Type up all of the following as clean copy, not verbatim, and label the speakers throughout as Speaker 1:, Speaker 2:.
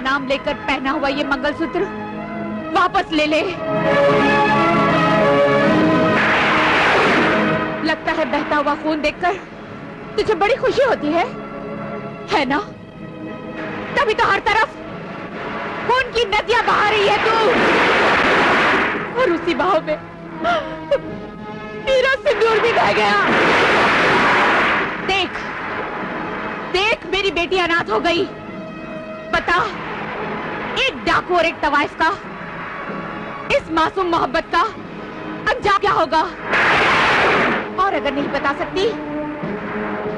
Speaker 1: का नाम लेकर पहना हुआ ये मंगलसूत्र वापस ले ले। लगता है बहता हुआ खून देखकर तुझे बड़ी खुशी होती है ना? तभी तो हर तरफ खून की नदियां बहा रही है तू, और उसी बहाव में मेरा सिंदूर भी बह गया। देख देख, मेरी बेटी अनाथ हो गई। बता, एक डाकू और एक तवाइफ का इस मासूम मोहब्बत का अंजाम क्या होगा? और अगर नहीं बता सकती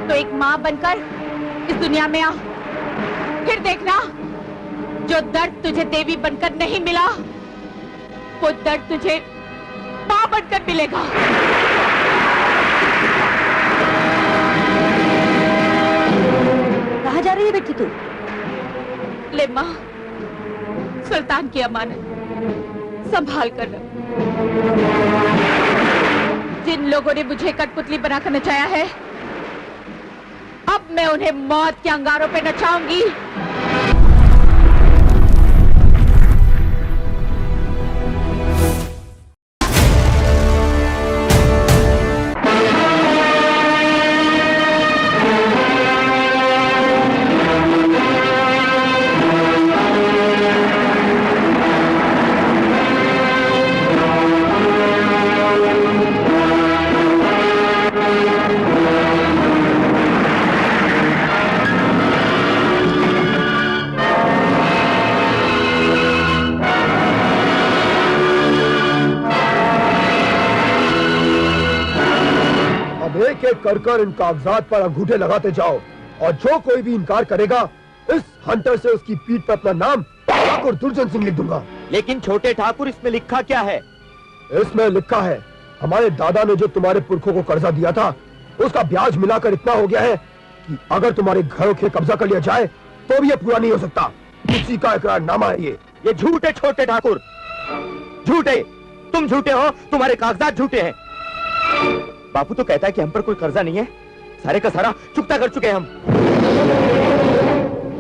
Speaker 1: तो एक माँ बनकर इस दुनिया में आ, फिर देखना जो दर्द तुझे देवी बनकर नहीं मिला वो दर्द तुझे माँ बनकर मिलेगा।
Speaker 2: कहाँ जा रही है बेटी तू?
Speaker 1: ले माँ, सुल्तान की अमानत संभाल कर रख। जिन लोगों ने मुझे कठपुतली बनाकर नचाया है, अब मैं उन्हें मौत के अंगारों पे नचाऊंगी।
Speaker 3: कर इन कागजात पर अंगूठे लगाते जाओ, और जो कोई भी इनकार करेगा इस हंटर से उसकी पीठ पर अपना नाम ठाकुर दुर्जन सिंह लिख दूंगा।
Speaker 4: लेकिन छोटे ठाकुर, इसमें लिखा क्या है?
Speaker 3: इसमें लिखा है हमारे दादा ने जो तुम्हारे पुरखों को कर्जा दिया था उसका ब्याज मिलाकर इतना हो गया है कि अगर तुम्हारे घरों के कब्जा कर लिया जाए तो भी ये पूरा नहीं हो सकता। उसी का इकरारनामा है ये
Speaker 4: झूठ है छोटे ठाकुर, झूठे। तुम झूठे हो, तुम्हारे कागजात झूठे हैं। बापू तो कहता है कि हम पर कोई कर्जा नहीं है, सारे का सारा चुकता कर चुके हैं हम।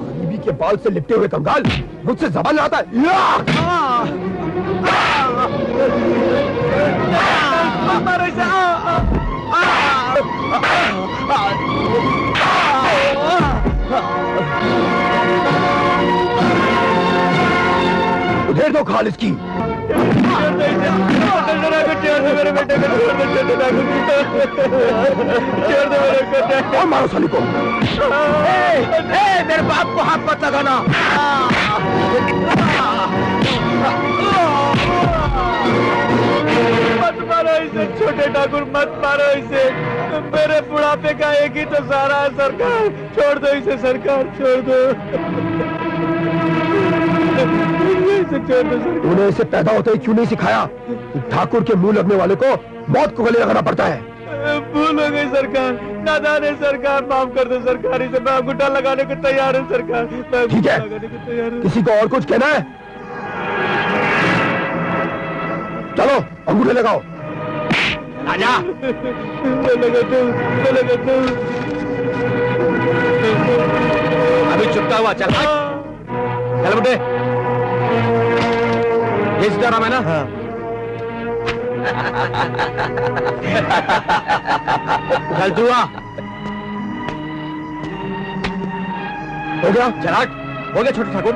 Speaker 3: गरीबी के बाल से लिपटे हुए कंगाल, मुझसे जबान लड़ाता है। उधेर दो खाल इसकी। और मारो साली को।
Speaker 4: मेरे बाप को हाथ मत लगाना। मत मारो इसे छोटे ठाकुर, मत मारो इसे। मेरे बुढ़ापे का एक ही तो सहारा है सरकार। छोड़ दो इसे सरकार, छोड़ दो।
Speaker 3: उन्हें इसे पैदा होते ही क्यों नहीं सिखाया कि ठाकुर के मुंह लगने वाले को मौत को गले लगाना पड़ता है?
Speaker 4: भूल हो गई सरकार, नादान है सरकार, माफ कर दो सरकार। इसे मैं अंगूठा लगाने को तैयार हूँ सरकार।
Speaker 3: ठीक है, किसी को और कुछ कहना है? चलो अंगूठे लगाओ।
Speaker 4: राजा अभी चुपता हुआ चल। चल बेटे, ये सीताराम है ना? हाँ। चल जुआ
Speaker 3: हो गया?
Speaker 4: चलाट हो गया छोटे ठाकुर।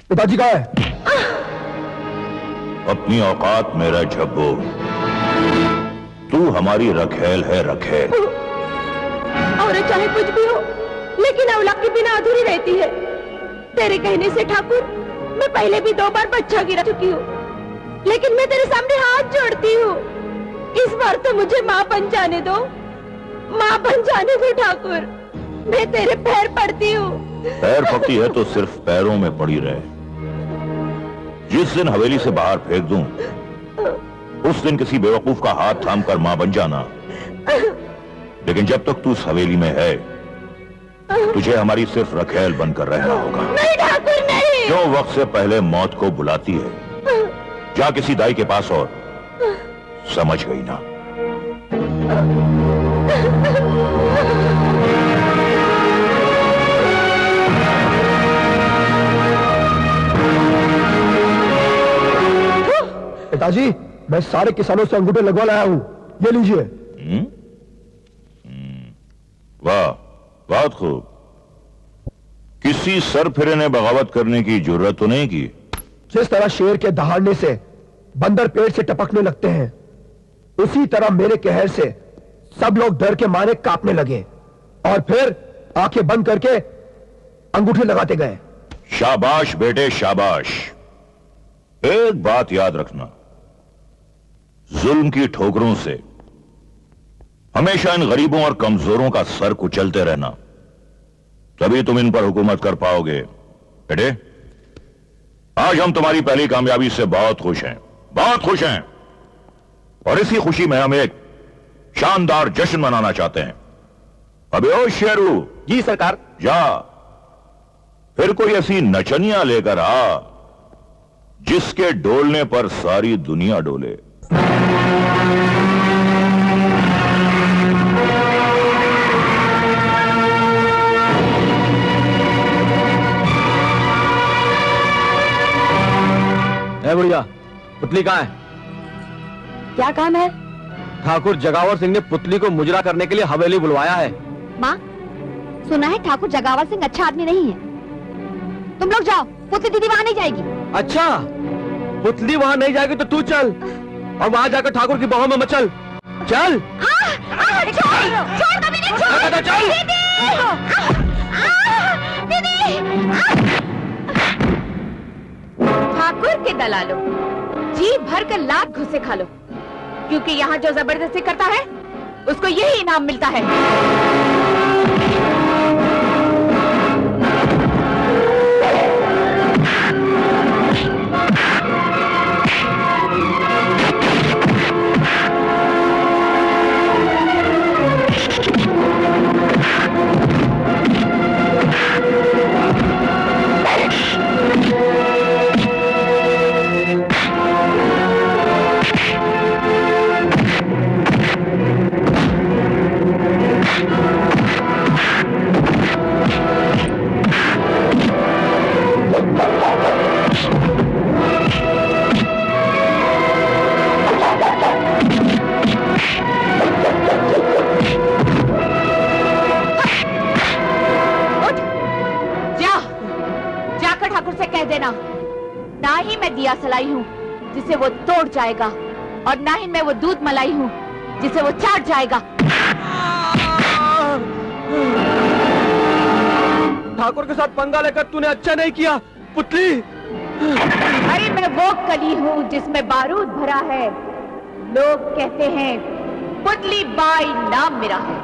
Speaker 3: पिताजी कहाँ है?
Speaker 5: अपनी औकात मेरा झब्बू, तू हमारी रखेल है रखेल।
Speaker 2: और चाहे कुछ भी हो, लेकिन औलाद के बिना अधूरी रहती है। तेरे कहने से ठाकुर, मैं पहले भी 2 बार बच्चा गिरा चुकी हूँ, लेकिन मैं तेरे सामने हाथ जोड़ती हूँ, इस बार तो मुझे माँ बन जाने दो, माँ बन जाने दो ठाकुर। मैं तेरे पैर पड़ती हूँ।
Speaker 5: पैर पड़ती है तो सिर्फ पैरों में पड़ी रहे। जिस दिन हवेली से बाहर फेंक दूं, उस दिन किसी बेवकूफ का हाथ थाम कर मां बन जाना। लेकिन जब तक तू इस हवेली में है, तुझे हमारी सिर्फ रखेल बनकर रहना होगा।
Speaker 2: नहीं ठाकुर नहीं।
Speaker 5: जो वक्त से पहले मौत को बुलाती है, जा किसी दाई के पास और समझ गई ना?
Speaker 3: पिताजी, मैं सारे किसानों से अंगूठे लगवा लाया हूं, ये लीजिए।
Speaker 5: वाह, बहुत खूब। किसी सरफिरे ने बगावत करने की जुर्रत तो नहीं की?
Speaker 3: जिस तरह शेर के दहाड़ने से बंदर पेड़ से टपकने लगते हैं, उसी तरह मेरे कहर से सब लोग डर के मारे कांपने लगे और फिर आंखें बंद करके अंगूठे लगाते गए।
Speaker 5: शाबाश बेटे, शाबाश। एक बात याद रखना, जुल्म की ठोकरों से हमेशा इन गरीबों और कमजोरों का सर कुचलते रहना, तभी तुम इन पर हुकूमत कर पाओगे। बेटे, आज हम तुम्हारी पहली कामयाबी से बहुत खुश हैं, बहुत खुश हैं, और इसी खुशी में हम एक शानदार जश्न मनाना चाहते हैं। अबे ओ शेरू।
Speaker 4: जी सरकार।
Speaker 5: जा, फिर कोई ऐसी नचनिया लेकर आ जिसके डोलने पर सारी दुनिया डोले।
Speaker 4: बुढ़िया, पुतली कहाँ है?
Speaker 2: क्या काम है?
Speaker 4: ठाकुर जगावर सिंह ने पुतली को मुजरा करने के लिए हवेली बुलवाया है।
Speaker 2: माँ, सुना है ठाकुर जगावर सिंह अच्छा आदमी नहीं है। तुम लोग जाओ, पुतली दीदी वहाँ नहीं जाएगी।
Speaker 4: अच्छा, पुतली वहाँ नहीं जाएगी तो तू चल और वहाँ जाकर ठाकुर की बाहों में मचल। चल।
Speaker 2: छोड़ कभी नहीं, छोड़।
Speaker 4: चल।
Speaker 1: ठाकुर के दलालो, जी भर कर लात घुसे खा लो, क्योंकि यहाँ जो जबरदस्ती करता है उसको यही इनाम मिलता है। ना ही मैं दिया सलाई हूँ जिसे वो तोड़ जाएगा, और ना ही मैं वो दूध मलाई हूँ जिसे वो चाट जाएगा।
Speaker 4: ठाकुर के साथ पंगा लेकर तूने अच्छा नहीं किया पुतली।
Speaker 1: अरे मैं वो कली हूँ जिसमें बारूद भरा है। लोग कहते हैं पुतली बाई नाम मेरा है।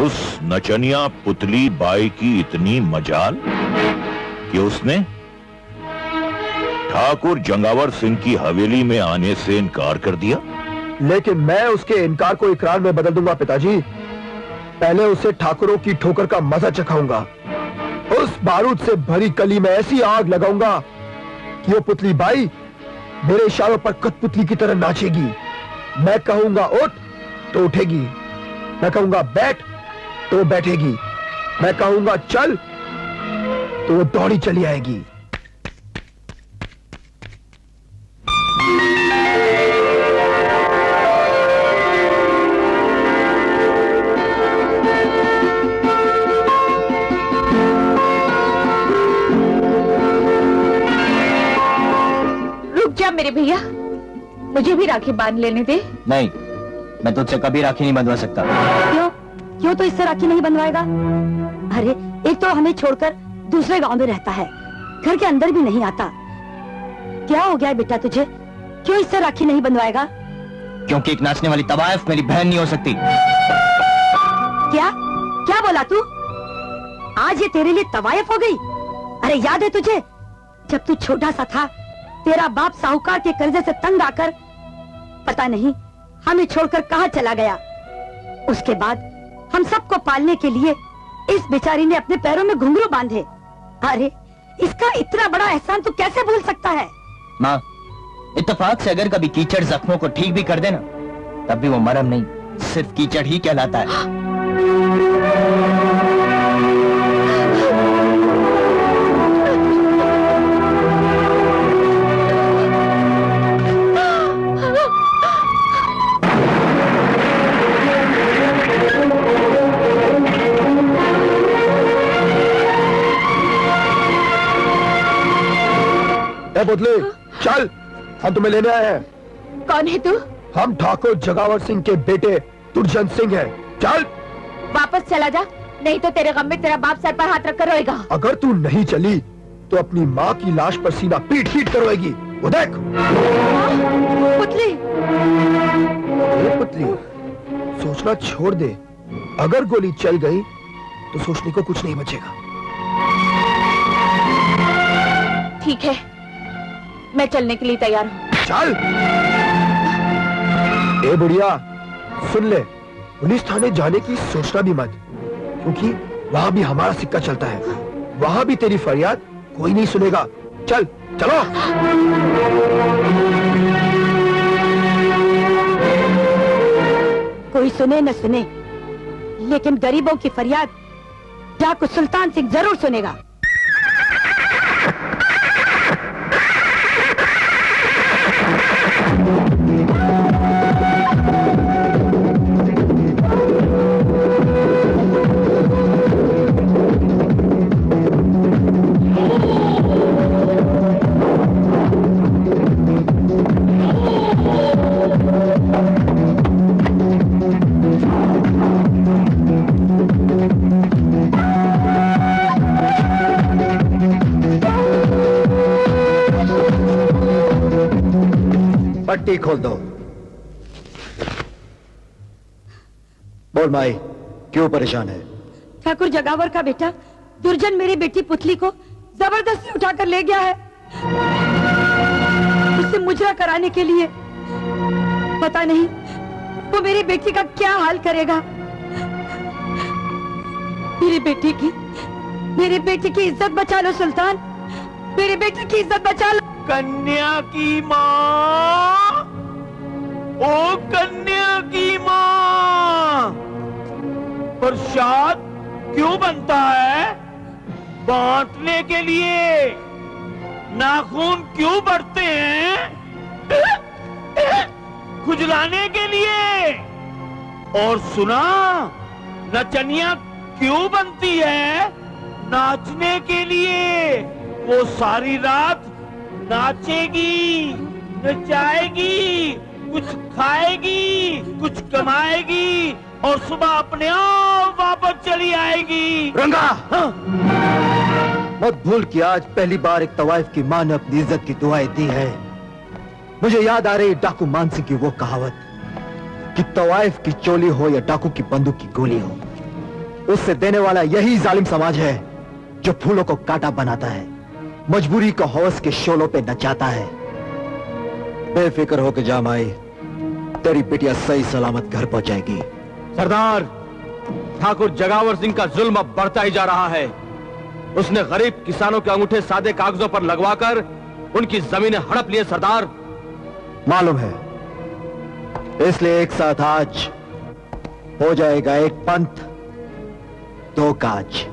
Speaker 5: उस नचनिया पुतली बाई की इतनी मजाल कि उसने ठाकुर जंगावर सिंह की हवेली में आने से इनकार कर दिया।
Speaker 3: लेकिन मैं उसके इनकार को इकरार में बदल दूंगा पिताजी। पहले उसे ठाकुरों की ठोकर का मजा चखाऊंगा। उस बारूद से भरी कली में ऐसी आग लगाऊंगा कि वो पुतली बाई मेरे इशारों पर कठपुतली की तरह नाचेगी। मैं कहूंगा उठ तो उठेगी, मैं कहूंगा बैठ तो बैठेगी, मैं कहूंगा चल तो वो दौड़ी चली आएगी।
Speaker 1: रुक जा मेरे भैया, मुझे भी राखी बांध लेने दे।
Speaker 4: नहीं, मैं तुझसे कभी राखी नहीं बंधवा सकता।
Speaker 2: क्यों? क्यों तो इससे राखी नहीं बंधवाएगा? अरे एक तो हमें छोड़कर दूसरे गांव में रहता है, घर के अंदर भी नहीं आता। क्या हो गया है बेटा तुझे? क्यों इससे राखी नहीं बंधवाएगा?
Speaker 4: क्योंकि एक नाचने वाली तवायफ मेरी बहन नहीं हो सकती।
Speaker 2: क्या क्या बोला तू? आज ये तेरे लिए तवायफ हो गई? अरे याद है तुझे, जब तू छोटा सा था, तेरा बाप साहूकार के कर्जे से तंग आकर पता नहीं हमें छोड़कर कहां चला गया। उसके बाद हम सबको पालने के लिए इस बेचारी ने अपने पैरों में घुंघरू बांधे। अरे इसका इतना बड़ा एहसान तू कैसे भूल सकता है?
Speaker 4: माँ, इत्तेफाक से अगर कभी कीचड़ जख्मों को ठीक भी कर देना, तब भी वो मरहम नहीं, सिर्फ कीचड़ ही कहलाता है।
Speaker 3: पुतली चल, हम तुम्हें लेने आए हैं।
Speaker 1: कौन है तू?
Speaker 3: हम ठाकुर जगावर सिंह के बेटे दुर्जन सिंह हैं। चल
Speaker 1: वापस चला जा, नहीं तो तेरे गम में तेरा बाप सर पर हाथ रखकर रोएगा।
Speaker 3: अगर तू नहीं चली तो अपनी माँ की लाश पर सीना पीट पीट कर रोएगी। वो देख।
Speaker 2: पुतली,
Speaker 3: पुतली सोचना छोड़ दे। अगर गोली चल गई तो सोचने को कुछ नहीं बचेगा।
Speaker 1: ठीक है, मैं चलने के लिए तैयार हूँ।
Speaker 3: चल। ए बुढ़िया सुन ले, पुलिस थाने जाने की सोचना भी मत, क्योंकि वहां भी हमारा सिक्का चलता है। वहां भी तेरी फरियाद कोई नहीं सुनेगा। चल चलो।
Speaker 2: कोई सुने न सुने, लेकिन गरीबों की फरियाद ठाकुर सुल्तान सिंह जरूर सुनेगा।
Speaker 3: पट्टी खोल दो। बोल माई, क्यों परेशान है?
Speaker 2: ठाकुर जगावर का बेटा दुर्जन मेरी बेटी पुतली को जबरदस्ती उठाकर ले गया है, उससे मुजरा कराने के लिए। पता नहीं वो मेरी बेटी का क्या हाल करेगा। मेरी बेटी की इज्जत बचा लो सुल्तान, मेरी बेटी की इज्जत बचा लो।
Speaker 4: कन्या की माँ, ओ कन्या की माँ, प्रसाद क्यों बनता है? बांटने के लिए। नाखून क्यों बढ़ते हैं? खुजलाने के लिए। और सुना, नचनिया क्यों बनती है? नाचने के लिए। वो सारी रात नाचेगी, नचाएगी, कुछ खाएगी, कुछ कमाएगी और सुबह अपने आप वापस चली आएगी।
Speaker 3: रंगा,
Speaker 4: हाँ?
Speaker 3: मत भूल कि आज पहली बार एक तवाइफ की मां ने अपनी इज्जत की दुआएं दी है। मुझे याद आ रही डाकू मानसिंह की वो कहावत कि तवाइफ की चोली हो या डाकू की बंदूक की गोली हो, उससे देने वाला यही जालिम समाज है जो फूलों को कांटा बनाता है, मजबूरी को हवस के शोलों पे नचाता है। बेफिक्र होके जा माई, तेरी बिटिया सही सलामत घर पहुंचाएगी।
Speaker 6: सरदार, ठाकुर जगावर सिंह का जुल्म अब बढ़ता ही जा रहा है। उसने गरीब किसानों के अंगूठे सादे कागजों पर लगवाकर उनकी जमीनें हड़प लिए सरदार।
Speaker 3: मालूम है, इसलिए एक साथ आज हो जाएगा एक पंथ दो काज।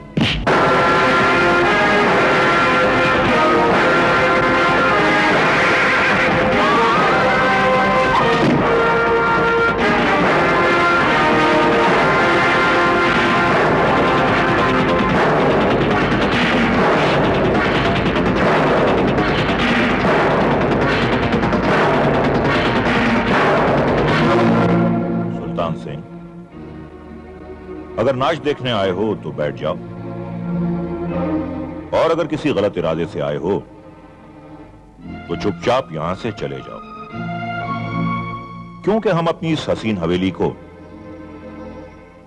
Speaker 5: सुल्तान सिंह, अगर नाच देखने आए हो तो बैठ जाओ, और अगर किसी गलत इरादे से आए हो तो चुपचाप यहां से चले जाओ, क्योंकि हम अपनी इस हसीन हवेली को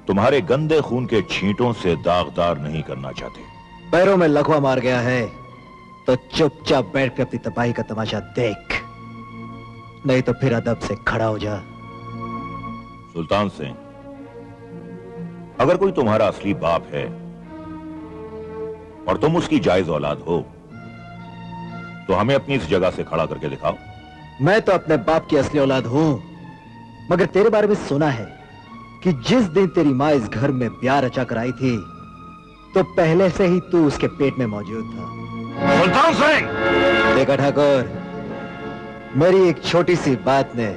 Speaker 5: तुम्हारे गंदे खून के छींटों से दागदार नहीं करना चाहते।
Speaker 3: पैरों में लकवा मार गया है तो चुपचाप बैठ कर अपनी तबाही का तमाशा देख, नहीं तो फिर अदब से खड़ा हो जा।
Speaker 5: सुल्तान सिंह, अगर कोई तुम्हारा असली बाप है और तुम उसकी जायज औलाद हो तो हमें अपनी इस जगह से खड़ा करके दिखाओ।
Speaker 3: मैं तो अपने बाप की असली औलाद हूं, मगर तेरे बारे में सुना है कि जिस दिन तेरी मां इस घर में ब्याह रचा कर आई थी तो पहले से ही तू उसके पेट में मौजूद था।
Speaker 5: सुल्तान सिंह!
Speaker 3: देखा ठाकुर, मेरी एक छोटी सी बात ने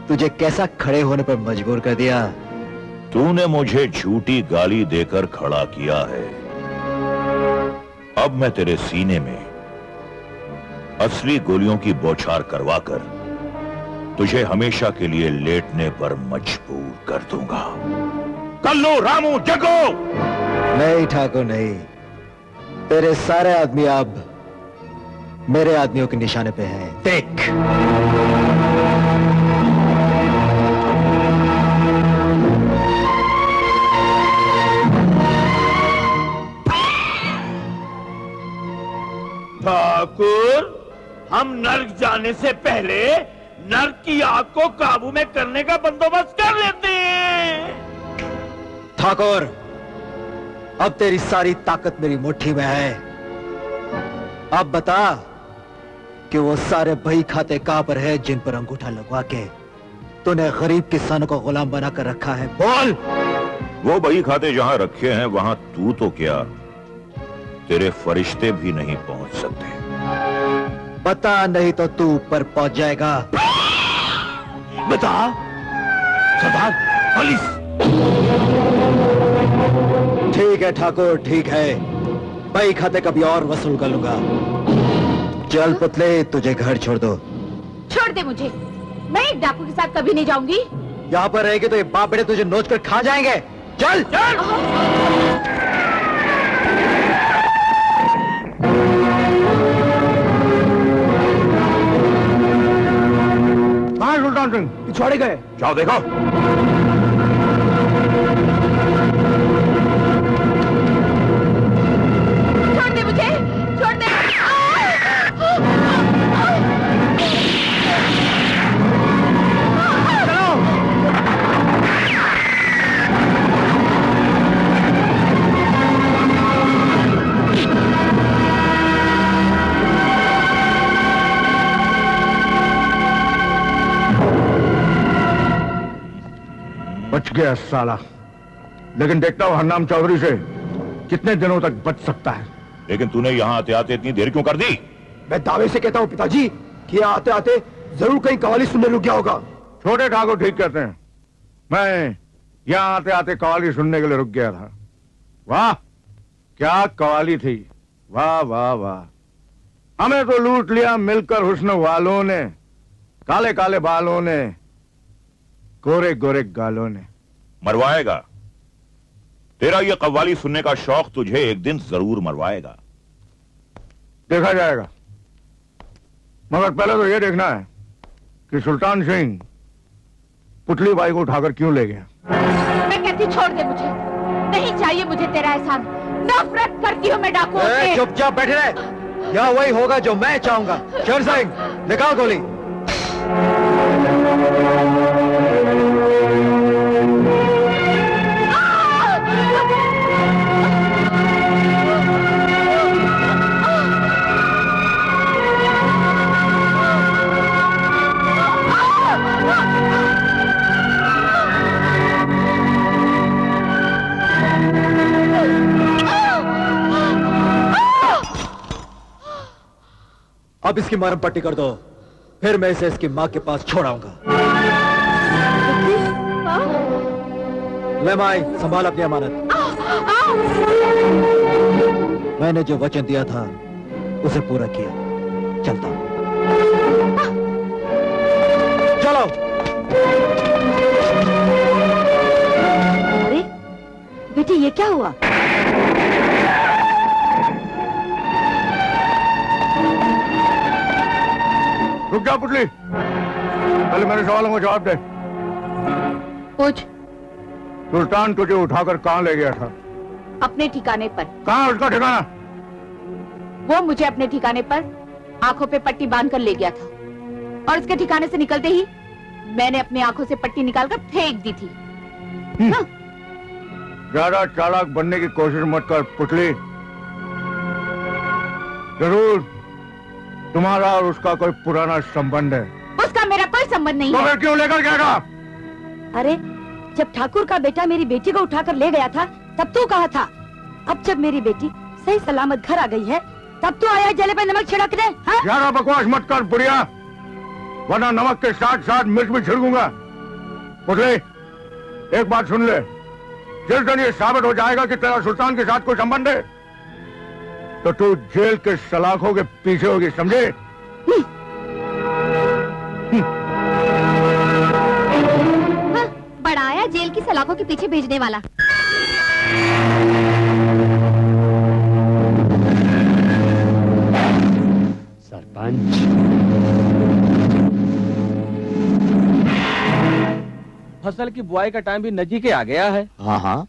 Speaker 3: तुझे कैसा खड़े होने पर मजबूर कर दिया।
Speaker 5: तूने मुझे झूठी गाली देकर खड़ा किया है, अब मैं तेरे सीने में असली गोलियों की बौछार करवाकर तुझे हमेशा के लिए लेटने पर मजबूर कर दूंगा। कल्लू, रामू, जगो!
Speaker 3: नहीं ठाकुर नहीं, तेरे सारे आदमी अब मेरे आदमियों के निशाने पे हैं। देख,
Speaker 4: ठाकुर, हम नर्क जाने से पहले नर्क की आग को काबू में करने का बंदोबस्त कर लेते हैं।
Speaker 3: ठाकुर, अब तेरी सारी ताकत मेरी मुट्ठी में है। अब बता कि वो सारे बही खाते कहां पर है जिन पर अंगूठा लगवा के तूने गरीब किसानों को गुलाम बनाकर रखा है। बोल।
Speaker 5: वो बही खाते जहां रखे हैं वहां तू तो क्या, तेरे फरिश्ते भी नहीं पहुंच सकते।
Speaker 3: बता, नहीं तो तू ऊपर पहुंच जाएगा।
Speaker 4: बता। सरदार, पुलिस।
Speaker 3: ठीक है ठाकुर, ठीक है, बही खाते कभी और वसूल कर लूंगा। चल पुतले, तुझे घर छोड़ दो।
Speaker 1: छोड़ दे मुझे, मैं एक डाकू के साथ कभी नहीं जाऊंगी।
Speaker 3: यहाँ पर रहेगी तो ये बाप बेटे तुझे नोच कर खा जाएंगे। चल चल।
Speaker 6: सुल्तान सिंह
Speaker 3: पिछवाड़े गए।
Speaker 5: जाओ देखो।
Speaker 1: छोड़ दे मुझे, छोड़ दे।
Speaker 6: बच गया साला, लेकिन देखता हूं हरनाम चौधरी से कितने दिनों तक बच सकता है।
Speaker 5: लेकिन तूने यहां आते आते इतनी देर क्यों कर दी?
Speaker 3: मैं दावे से कहता हूँ पिताजी कि यहाँ आते आते जरूर कहीं कवाली सुनने रुक गया होगा।
Speaker 6: छोटे ठाकुर ठीक कहते हैं, मैं यहाँ आते आते कवाली सुनने के लिए रुक गया था। वाह क्या कवाली थी, वाह वाह वाह। हमें तो लूट लिया मिलकर हुस्न वालों ने, काले काले बालों ने, गोरे गोरे गालों ने।
Speaker 5: मरवाएगा, तेरा ये कव्वाली सुनने का शौक तुझे एक दिन जरूर मरवाएगा।
Speaker 6: देखा जाएगा, मगर पहले तो ये देखना है कि सुल्तान सिंह पुतली बाई को उठाकर क्यों ले गया।
Speaker 1: मैं कहती छोड़ दे मुझे, नहीं चाहिए मुझे तेरा एहसान। नफरत करती हूँ मैं डाकुओं से।
Speaker 3: चुपचाप बैठे रहे, या वही होगा जो मैं चाहूंगा। शेर सिंह, निकाल गोली। अब इसकी मरहम पट्टी कर दो, फिर मैं इसे इसकी मां के पास छोड़ाऊंगा। ले माई, संभाल अपनी अमानत। मैंने जो वचन दिया था उसे पूरा किया, चलता हूं। चलो।
Speaker 2: अरे बेटी, ये क्या हुआ?
Speaker 6: रुक जा पुतली, पहले मेरे सवालों का जवाब दे।
Speaker 1: पूछ।
Speaker 6: सुल्तान तुझे उठाकर कहाँ ले गया था?
Speaker 1: अपने ठिकाने पर।
Speaker 6: कहाँ उसका ठिकाना?
Speaker 1: वो मुझे अपने ठिकाने पर आंखों पे पट्टी बांधकर ले गया था, और उसके ठिकाने से निकलते ही मैंने अपनी आंखों से पट्टी निकालकर फेंक दी थी। हाँ।
Speaker 6: ज्यादा चालाक बनने की कोशिश मत कर पुतली। जरूर तुम्हारा और उसका कोई पुराना संबंध है।
Speaker 1: उसका मेरा कोई संबंध नहीं
Speaker 6: तो
Speaker 1: है।
Speaker 6: फिर क्यों लेकर गया था?
Speaker 2: अरे जब ठाकुर का बेटा मेरी बेटी को उठाकर ले गया था तब तू कहा था। अब जब मेरी बेटी सही सलामत घर आ गई है तब तू आया जले पे नमक छिड़कने। हाँ?
Speaker 6: ज्यादा बकवास मत कर बुढ़िया, वरना नमक के साथ साथ मिर्च भी छिड़कूंगा। पुतली, एक बात सुन ले, जिस दिन ये साबित हो जाएगा कि तेरा सुल्तान के साथ कोई संबंध है तो तू जेल के सलाखों के पीछे होगी, समझे?
Speaker 2: बड़ा आया जेल की सलाखों के पीछे भेजने वाला।
Speaker 7: सरपंच, फसल की बुआई का टाइम भी नजदीक आ गया है।
Speaker 4: हाँ हाँ,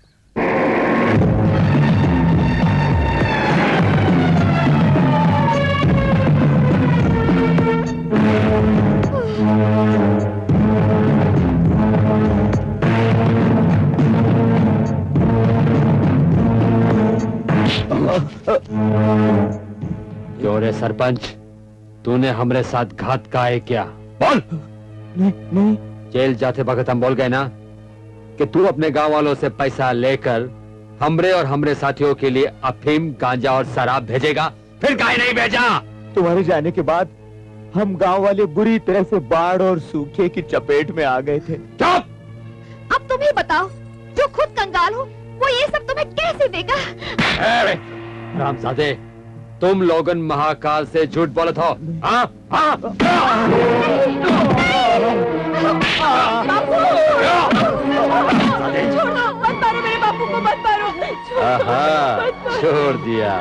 Speaker 7: क्यों रे सरपंच, तूने हमरे साथ घात का है क्या? बोल।
Speaker 4: नहीं।
Speaker 7: जेल जाते वक्त हम बोल गए ना कि तू अपने गांव वालों से पैसा लेकर हमरे और हमरे साथियों के लिए अफीम, गांजा और शराब भेजेगा, फिर काहे नहीं भेजा?
Speaker 4: तुम्हारे जाने के बाद हम गांव वाले बुरी तरह से बाढ़ और सूखे की चपेट में आ गए थे।
Speaker 7: चुप!
Speaker 2: अब तुम ही बताओ, जो खुद कंगाल हो वो ये सब तुम्हें कैसे देगा?
Speaker 7: रामजादे, तुम लोगन महाकाल से झूठ बोलत हो। हाँ? हाँ?
Speaker 1: छोड़ो, मत मारो मेरे बापू को, मत मारो।
Speaker 7: छोड़ दिया।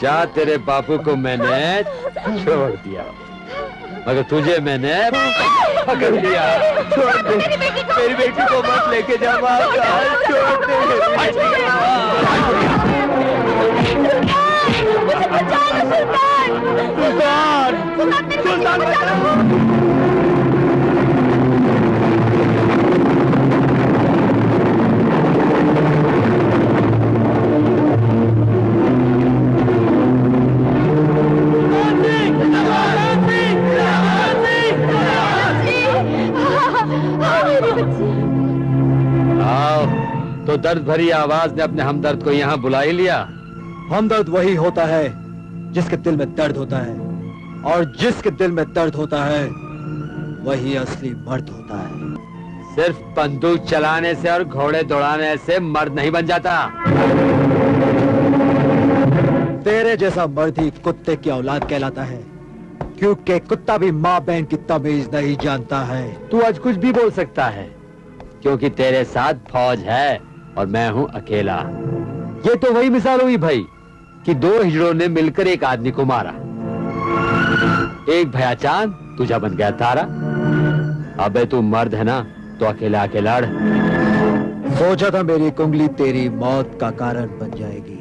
Speaker 7: जा, तेरे बापू को मैंने छोड़ दिया, मगर तुझे मैंने पकड़ लिया।
Speaker 4: छोड़ दे, मेरी बेटी को मत लेके जा महाकाल, छोड़ दे।
Speaker 2: मुझे बचाओ सुल्तान! सुल्तान! सुल्तान!
Speaker 7: आओ, तो दर्द भरी आवाज ने अपने हमदर्द को यहाँ बुला ही लिया।
Speaker 3: हमदर्द वही होता है जिसके दिल में दर्द होता है, और जिसके दिल में दर्द होता है वही असली मर्द होता है।
Speaker 7: सिर्फ बंदूक चलाने से और घोड़े दौड़ाने से मर्द नहीं बन जाता।
Speaker 3: तेरे जैसा मर्द ही कुत्ते की औलाद कहलाता है, क्योंकि कुत्ता भी माँ बहन की तमीज नहीं जानता है।
Speaker 7: तू आज कुछ भी बोल सकता है, क्योंकि तेरे साथ फौज है और मैं हूँ अकेला। ये तो वही मिसाल हुई भाई कि दो हिजड़ों ने मिलकर एक आदमी को मारा। एक भया चांद, तुझा बन गया तारा। अबे तू मर्द है ना, तो अकेला अकेला लड़।
Speaker 8: सोचा था मेरी कुंगली तेरी मौत का कारण बन जाएगी,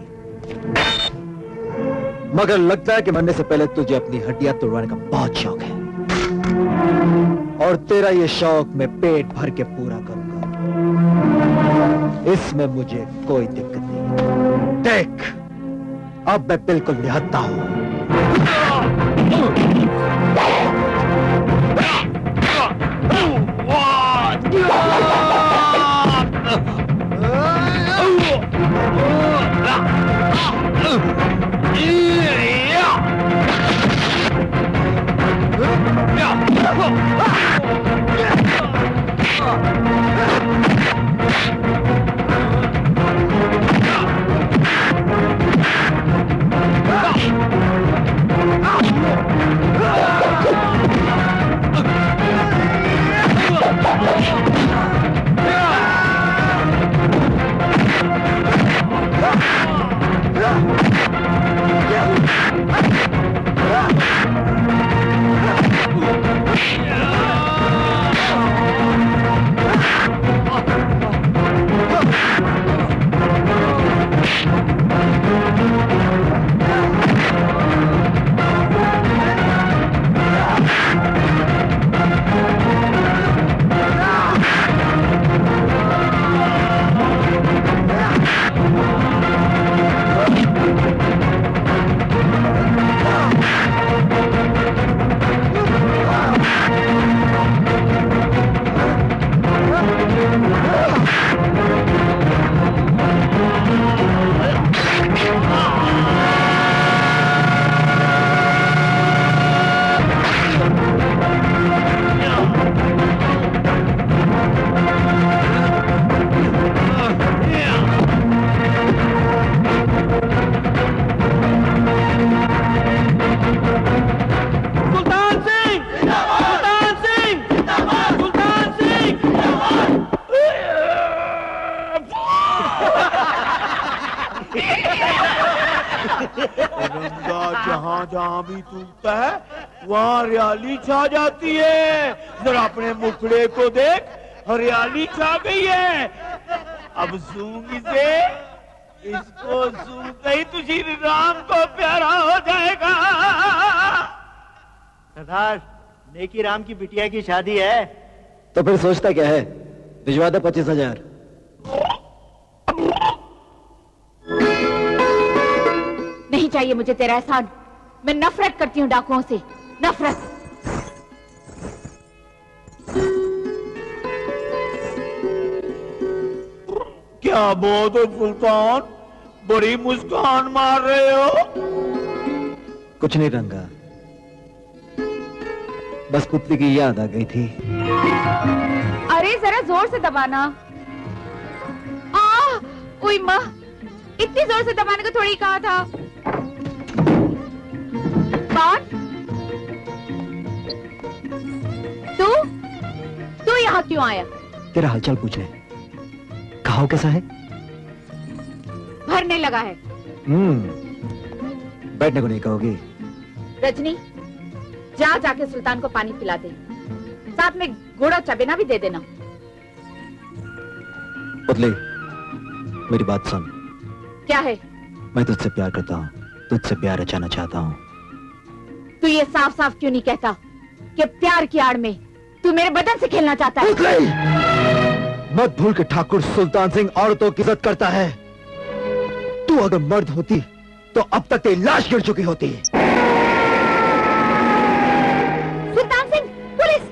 Speaker 8: मगर लगता है कि मरने से पहले तुझे अपनी हड्डियां तोड़वाने का बहुत शौक है, और तेरा ये शौक मैं पेट भर के पूरा करूंगा। इसमें मुझे कोई दिक्कत नहीं। देख, अब मैं बिल्कुल निहत्था हूं।
Speaker 9: जहां जहां भी टूटता है वहां हरियाली छा जाती है। जरा अपने मुखड़े को देख, हरियाली छा गई है। अब सूंघ इसे, इसको सूंघ ही तो श्री राम को प्यारा हो जाएगा।
Speaker 10: सरदार, नेकी राम की बिटिया की शादी है।
Speaker 8: तो फिर सोचता क्या है? भिजवा दे 25,000।
Speaker 1: नहीं चाहिए मुझे तेरा एहसान। मैं नफरत करती हूँ डाकुओं से, नफरत।
Speaker 9: क्या बात है सुल्तान, बड़ी मुस्कान मार रहे हो।
Speaker 8: कुछ नहीं रंगा, बस पुत्री की याद आ गई थी।
Speaker 1: अरे जरा जोर से दबाना। ओए माँ, इतनी जोर से दबाने को थोड़ी कहा था। कौन? तू यहाँ क्यों आया?
Speaker 8: तेरा हालचाल पूछने। खाओ कैसा है?
Speaker 1: भरने लगा है।
Speaker 8: बैठने को नहीं कहोगी?
Speaker 1: रजनी, जाके सुल्तान को पानी पिला दे, साथ में घोड़ा चबेना भी दे देना।
Speaker 8: पुतली, मेरी बात सुन।
Speaker 1: क्या है?
Speaker 8: मैं तुझसे प्यार करता हूँ, तुझसे प्यार रचाना चाहता हूँ।
Speaker 1: तू ये साफ साफ क्यों नहीं कहता कि प्यार की आड़ में तू मेरे बदन से खेलना चाहता है?
Speaker 8: मत भूल के ठाकुर सुल्तान सिंह औरतों की इज्जत करता है। तू अगर मर्द होती तो अब तक तेरी लाश गिर चुकी होती।
Speaker 1: सुल्तान सिंह, पुलिस!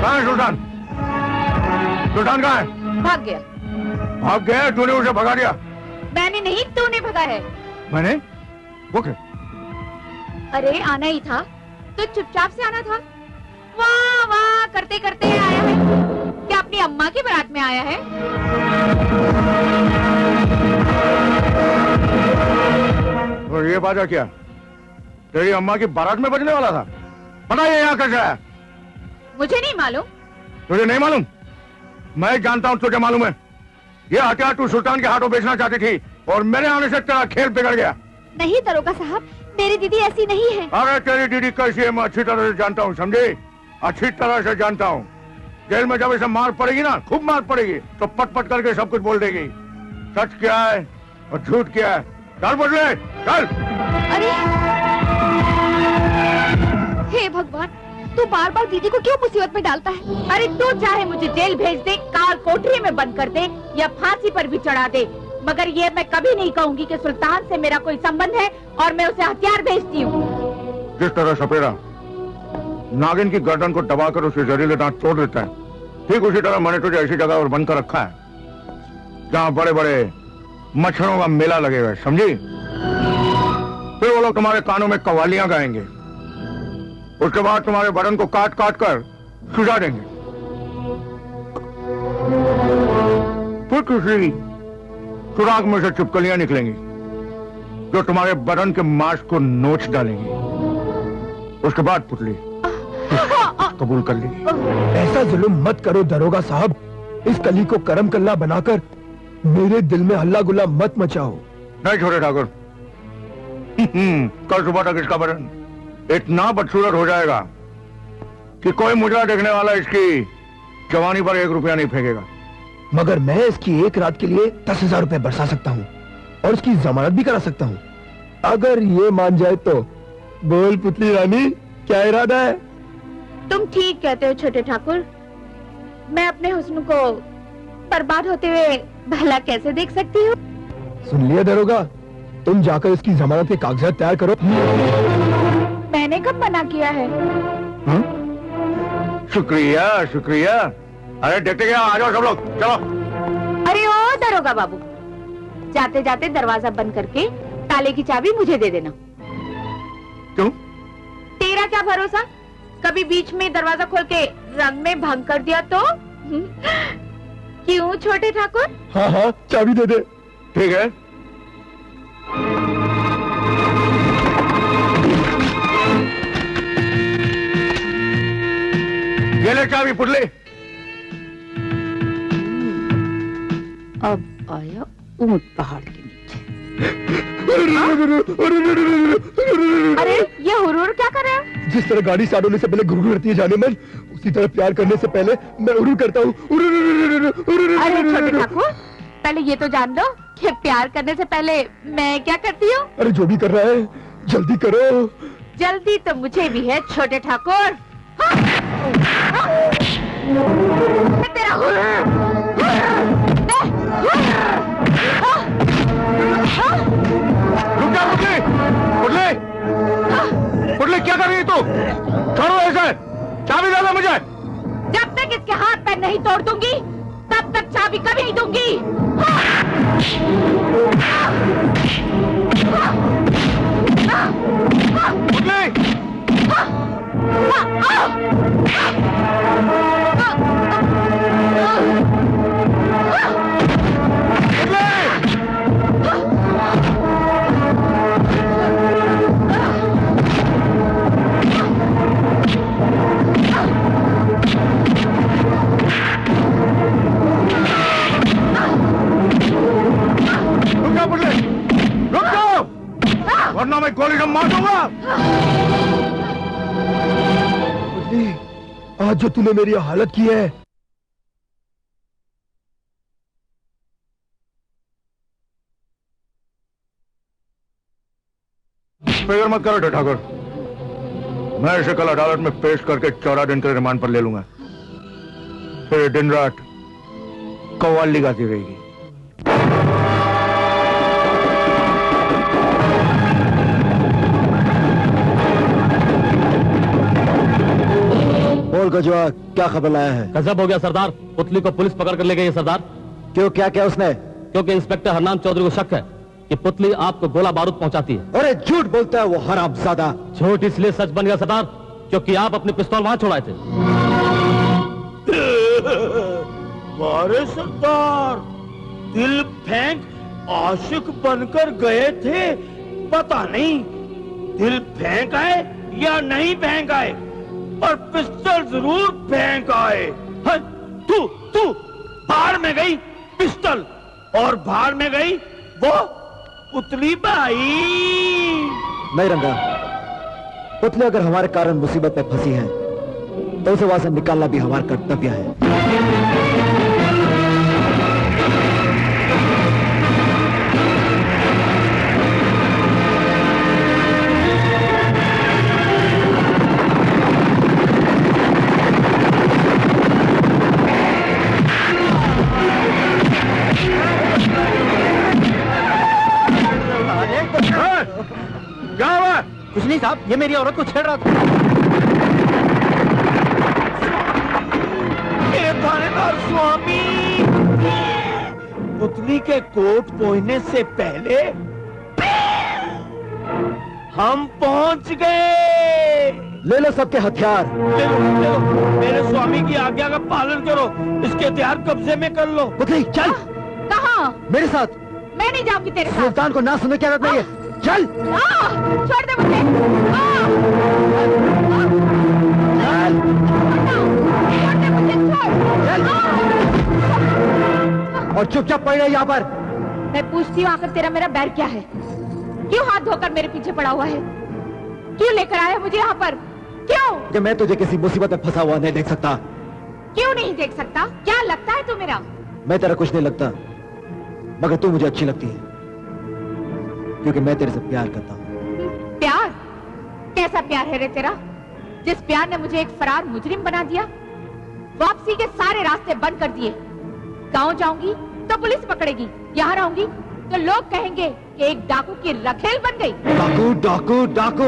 Speaker 6: कहाँ है सुल्तान? सुल्तान कहाँ है?
Speaker 1: भाग गया।
Speaker 6: भाग गया? तूने उसे भगा दिया?
Speaker 1: मैंने नहीं, तूने भगा है।
Speaker 6: मैंने? वो क्या?
Speaker 1: अरे आना ही था तो चुपचाप से आना था। वाह वाह करते करते आया है। क्या अपनी अम्मा की बारात में आया है?
Speaker 6: और ये बाजा क्या? तेरी अम्मा की बारात में बजने वाला था? पता है यहाँ कैसे आया?
Speaker 1: मुझे नहीं मालूम।
Speaker 6: तुझे नहीं मालूम? मैं जानता हूँ तुझे मालूम है। ये हथियार तू सुल्तान के हाथों बेचना चाहती थी और मेरे आने से तेरा खेल बिगड़ गया।
Speaker 2: नहीं दरोगा साहब, मेरी दीदी ऐसी नहीं है।
Speaker 6: अरे तेरी दीदी कैसी है मैं अच्छी तरह से जानता हूँ, समझे? अच्छी तरह से जानता हूँ। जेल में जब इसे मार पड़ेगी ना, खूब मार पड़ेगी, तो पट पट करके सब कुछ बोल देगी। सच क्या है और झूठ क्या है, चल बोल ले, चल।
Speaker 2: अरे हे भगवान, तू बार बार दीदी को क्यों मुसीबत में डालता है?
Speaker 1: अरे तू चाहे मुझे जेल भेज दे, काल कोठरी में बंद कर दे या फांसी पर भी चढ़ा दे, मगर ये मैं कभी नहीं कहूंगी कि सुल्तान से मेरा कोई संबंध है और मैं उसे हथियार भेजती हूँ।
Speaker 6: जिस तरह सपेरा नागिन की गर्दन को दबाकर उसके जहरीले दांत तोड़ देता है, ठीक उसी तरह मैंने तुझे ऐसी जगह पर बंद कर रखा है जहाँ बड़े बड़े मच्छरों का मेला लगेगा, समझी? फिर वो लोग तुम्हारे कानों में कव्वालियां गाएंगे, उसके बाद तुम्हारे बदन को काट काट कर सुझा देंगे, फिर किसी सुराग में से छिपकलियां निकलेंगी जो तुम्हारे बदन के मांस को नोच डालेंगी। उसके बाद पुतली कबूल कर लेगी।
Speaker 3: ऐसा जुल्म मत करो दरोगा साहब, इस कली को करम कल्ला बनाकर मेरे दिल में हल्ला गुल्ला मत मचाओ।
Speaker 6: नहीं छोटे ठाकुर, कल सुबह तक इसका बदन इतना बदसूरत हो जाएगा कि कोई मुजरा देखने वाला इसकी जवानी पर 1 रुपया नहीं फेंकेगा।
Speaker 3: मगर मैं इसकी एक रात के लिए 10,000 रुपए बरसा सकता हूँ और उसकी जमानत भी करा सकता हूँ, अगर ये मान जाए तो। बोल पुतली रानी, क्या इरादा है?
Speaker 2: तुम ठीक कहते हो छोटे ठाकुर, मैं अपने हुस्न को बर्बाद होते हुए भला कैसे देख सकती हूँ?
Speaker 3: सुन लिया दरोगा, तुम जाकर इसकी जमानत के कागजात तैयार करो।
Speaker 2: मैंने कब मना किया है?
Speaker 6: शुक्रिया शुक्रिया। अरे देखते क्या, आ जाओ सब लोग, चलो।
Speaker 1: अरे ओ दरोगा बाबू, जाते जाते दरवाजा बंद करके ताले की चाबी मुझे दे देना।
Speaker 6: क्यों?
Speaker 1: तेरा क्या भरोसा, कभी बीच में दरवाजा खोल के रंग में भंग कर दिया तो? क्यों छोटे ठाकुर?
Speaker 3: हाँ हाँ, चाबी दे दे।
Speaker 6: ठीक है। ये ले चाबी पुतली।
Speaker 1: अब आया ऊंट पहाड़ के नीचे। अरे ये हुरूर क्या कर रहा है?
Speaker 3: जिस तरह गाड़ी स्टार्ट होने से पहले गुरु करती है जाने मन, उसी तरह प्यार करने से पहले मैं हुरूर करता हूँ।
Speaker 1: अरे छोटे ठाकुर, पहले ये तो जान लो कि प्यार करने से पहले मैं क्या करती हूँ।
Speaker 3: अरे जो भी कर रहा है जल्दी करो।
Speaker 1: जल्दी तो मुझे भी है छोटे ठाकुर। तेरा
Speaker 6: रुक जा पुतली, पुतली, पुतली क्या कर रही है तू? छोड़ो ऐसे, चाबी दे दो मुझे।
Speaker 1: जब तक इसके हाथ पैर नहीं तोड़ दूंगी तब तक चाबी कभी नहीं दूंगी।
Speaker 6: पुतली, वरना मैं गोली से मार दूंगा।
Speaker 3: आज जो तूने मेरी हालत की है,
Speaker 6: फिक्र मत करो ठाकुर, मैं इसे कल अदालत में पेश करके 14 दिन के रिमांड पर ले लूंगा, फिर दिन रात कव्वाली गाती रहेगी।
Speaker 8: बोल गजवा, क्या खबर लाया है?
Speaker 11: गजब हो गया सरदार, पुतली को पुलिस पकड़ कर ले गई है सरदार।
Speaker 8: क्यों, क्या क्या उसने?
Speaker 11: क्योंकि इंस्पेक्टर हरनाम चौधरी को शक है कि पुतली आपको गोला बारूद पहुंचाती है।
Speaker 8: अरे झूठ बोलता है वो हरामजादा।
Speaker 11: झूठ इसलिए सच बन गया सरदार क्योंकि आप अपने पिस्तौल वहां छोड़ाए थे।
Speaker 9: मारे सरदार, दिल फेंक आशिक बनकर गए थे, पता नहीं दिल फेंक आए या नहीं फेंक आए, पर पिस्टल जरूर फेंक आए। तू तू बाहर में गई पिस्टल और बाहर में गई वो पुतली बाई।
Speaker 8: नहीं रंगा, पुतली अगर हमारे कारण मुसीबत में फंसी है तो उसे वहां से निकालना भी हमारा कर्तव्य है।
Speaker 6: क्या हुआ?
Speaker 10: कुछ नहीं साहब, ये मेरी औरत को छेड़ रहा था।
Speaker 9: मेरे थानेदार स्वामी, पुतली के कोर्ट पहुंचने से पहले हम पहुंच गए।
Speaker 8: ले लो सबके हथियार।
Speaker 9: ले लो, मेरे स्वामी की आज्ञा का पालन करो। इसके हथियार कब्जे में कर लो।
Speaker 8: पुतली चल।
Speaker 1: कहाँ?
Speaker 8: मेरे साथ।
Speaker 1: मैं नहीं जाऊंगी तेरे साथ।
Speaker 8: सुल्तान को ना सुनने की आदत नहीं है। चल।
Speaker 1: छोड़ दे मुझे। छोड़ दे मुझे, छोड़।
Speaker 8: और चुपचाप पड़ रहे यहाँ पर।
Speaker 1: मैं पूछती हूँ आखिर तेरा मेरा बैर क्या है? क्यों हाथ धोकर मेरे पीछे पड़ा हुआ है? क्यों लेकर आया मुझे यहाँ पर? क्यों?
Speaker 8: कि मैं तुझे किसी मुसीबत में फंसा हुआ नहीं देख सकता।
Speaker 1: क्यों नहीं देख सकता? क्या लगता है तू मेरा?
Speaker 8: मैं तेरा कुछ नहीं लगता, मगर तू मुझे अच्छी लगती है, क्योंकि मैं तेरे से प्यार करता हूँ।
Speaker 1: प्यार? कैसा प्यार है रे तेरा, जिस प्यार ने मुझे एक फरार मुजरिम बना दिया, वापसी के सारे रास्ते बंद कर दिए। गांव जाऊंगी तो पुलिस पकड़ेगी, यहाँ रहूंगी तो लोग कहेंगे कि एक डाकू की रखेल बन गई।
Speaker 8: डाकू डाकू डाकू?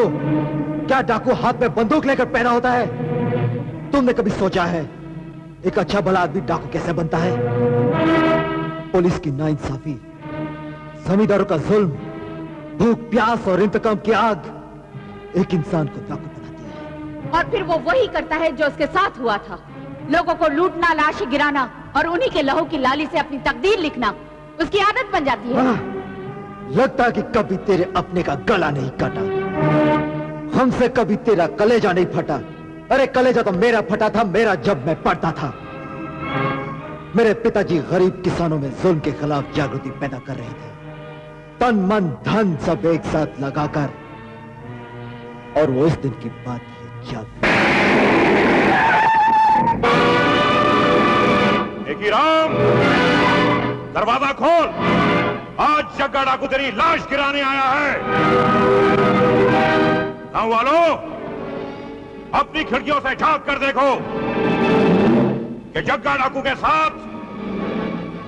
Speaker 8: क्या डाकू हाथ में बंदूक लेकर पैदा होता है? तुमने कभी सोचा है एक अच्छा भला आदमी डाकू कैसे बनता है? पुलिस की नाइंसाफी, जमींदारों का जुल्म, भूख प्यास और इंतकाम की आग एक इंसान को डाकू बनाती है।
Speaker 1: और फिर वो वही करता है जो उसके साथ हुआ था, लोगों को लूटना, लाशें गिराना और उन्हीं के लहू की लाली से अपनी तकदीर लिखना उसकी आदत बन जाती है।
Speaker 8: लगता कि कभी तेरे अपने का गला नहीं काटा, हमसे कभी तेरा कलेजा नहीं फटा। अरे कलेजा तो मेरा फटा था, मेरा जब मैं पढ़ता था। मेरे पिताजी गरीब किसानों में जुल्म के खिलाफ जागृति पैदा कर रहे थे, तन मन धन सब एक साथ लगाकर। और वो इस दिन की बात है जब
Speaker 5: राम, दरवाजा खोल। आज जग्गा डाकू तेरी लाश गिराने आया है। गांव वालों, अपनी खिड़कियों से झांक कर देखो कि जग्गा डाकू के साथ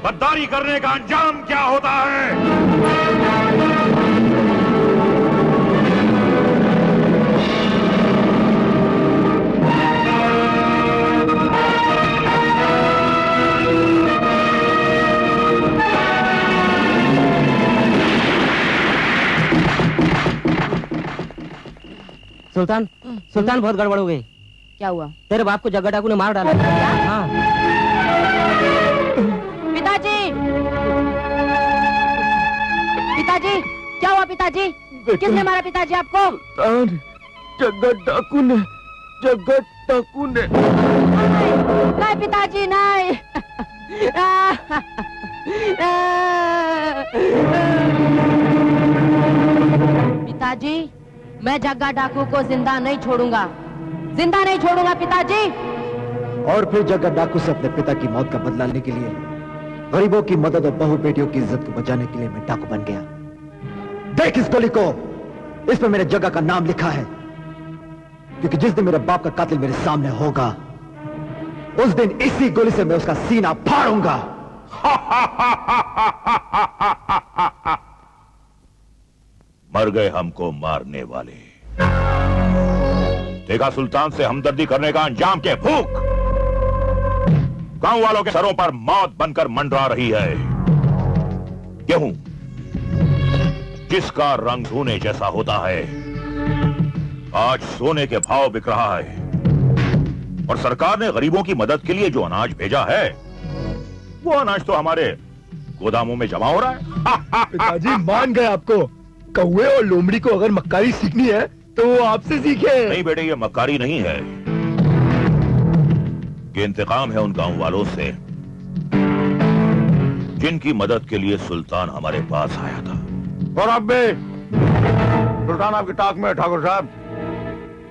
Speaker 5: गद्दारी करने का अंजाम क्या होता है।
Speaker 12: सुल्तान, सुल्तान बहुत गड़बड़ हो गई।
Speaker 1: क्या हुआ?
Speaker 12: तेरे बाप को जग्गा डाकू ने मार डाला। हाँ।
Speaker 1: पिताजी, पिताजी, क्या हुआ पिताजी? किसने मारा पिताजी आपको?
Speaker 9: जग्गा डाकू ने, जग्गा डाकू ने।
Speaker 1: नहीं पिताजी नहीं। पिताजी, मैं जग्गा डाकू को जिंदा नहीं छोड़ूंगा, जिंदा नहीं छोड़ूंगा पिताजी।
Speaker 8: और फिर जग्गा डाकू से अपने पिता की मौत का बदला लेने के लिए, गरीबों की मदद और बहू बेटियों की इज्जत को बचाने के लिए मैं डाकू बन गया। देख इस गोली को, इस पर मेरे जग्गा का नाम लिखा है, क्योंकि जिस दिन मेरे बाप का कातिल मेरे सामने होगा, उस दिन इसी गोली से मैं उसका सीना फाड़ूंगा।
Speaker 5: मर गए हमको मारने वाले। देखा सुल्तान से हमदर्दी करने का अंजाम के भूख गांव वालों के सरों पर मौत बनकर मंडरा रही है। गेहूं जिसका रंग धूने जैसा होता है, आज सोने के भाव बिक रहा है। और सरकार ने गरीबों की मदद के लिए जो अनाज भेजा है, वो अनाज तो हमारे गोदामों में जमा हो रहा है।
Speaker 3: पिताजी मान गए आपको। कौवे और लोमड़ी को अगर मक्कारी सीखनी है तो वो आपसे सीखे।
Speaker 5: नहीं बेटे, ये मक्कारी नहीं है, ये इंतकाम है उन गांव वालों से जिनकी मदद के लिए सुल्तान हमारे पास आया था।
Speaker 6: और अब सुल्तान आपकी ताक में है ठाकुर साहब,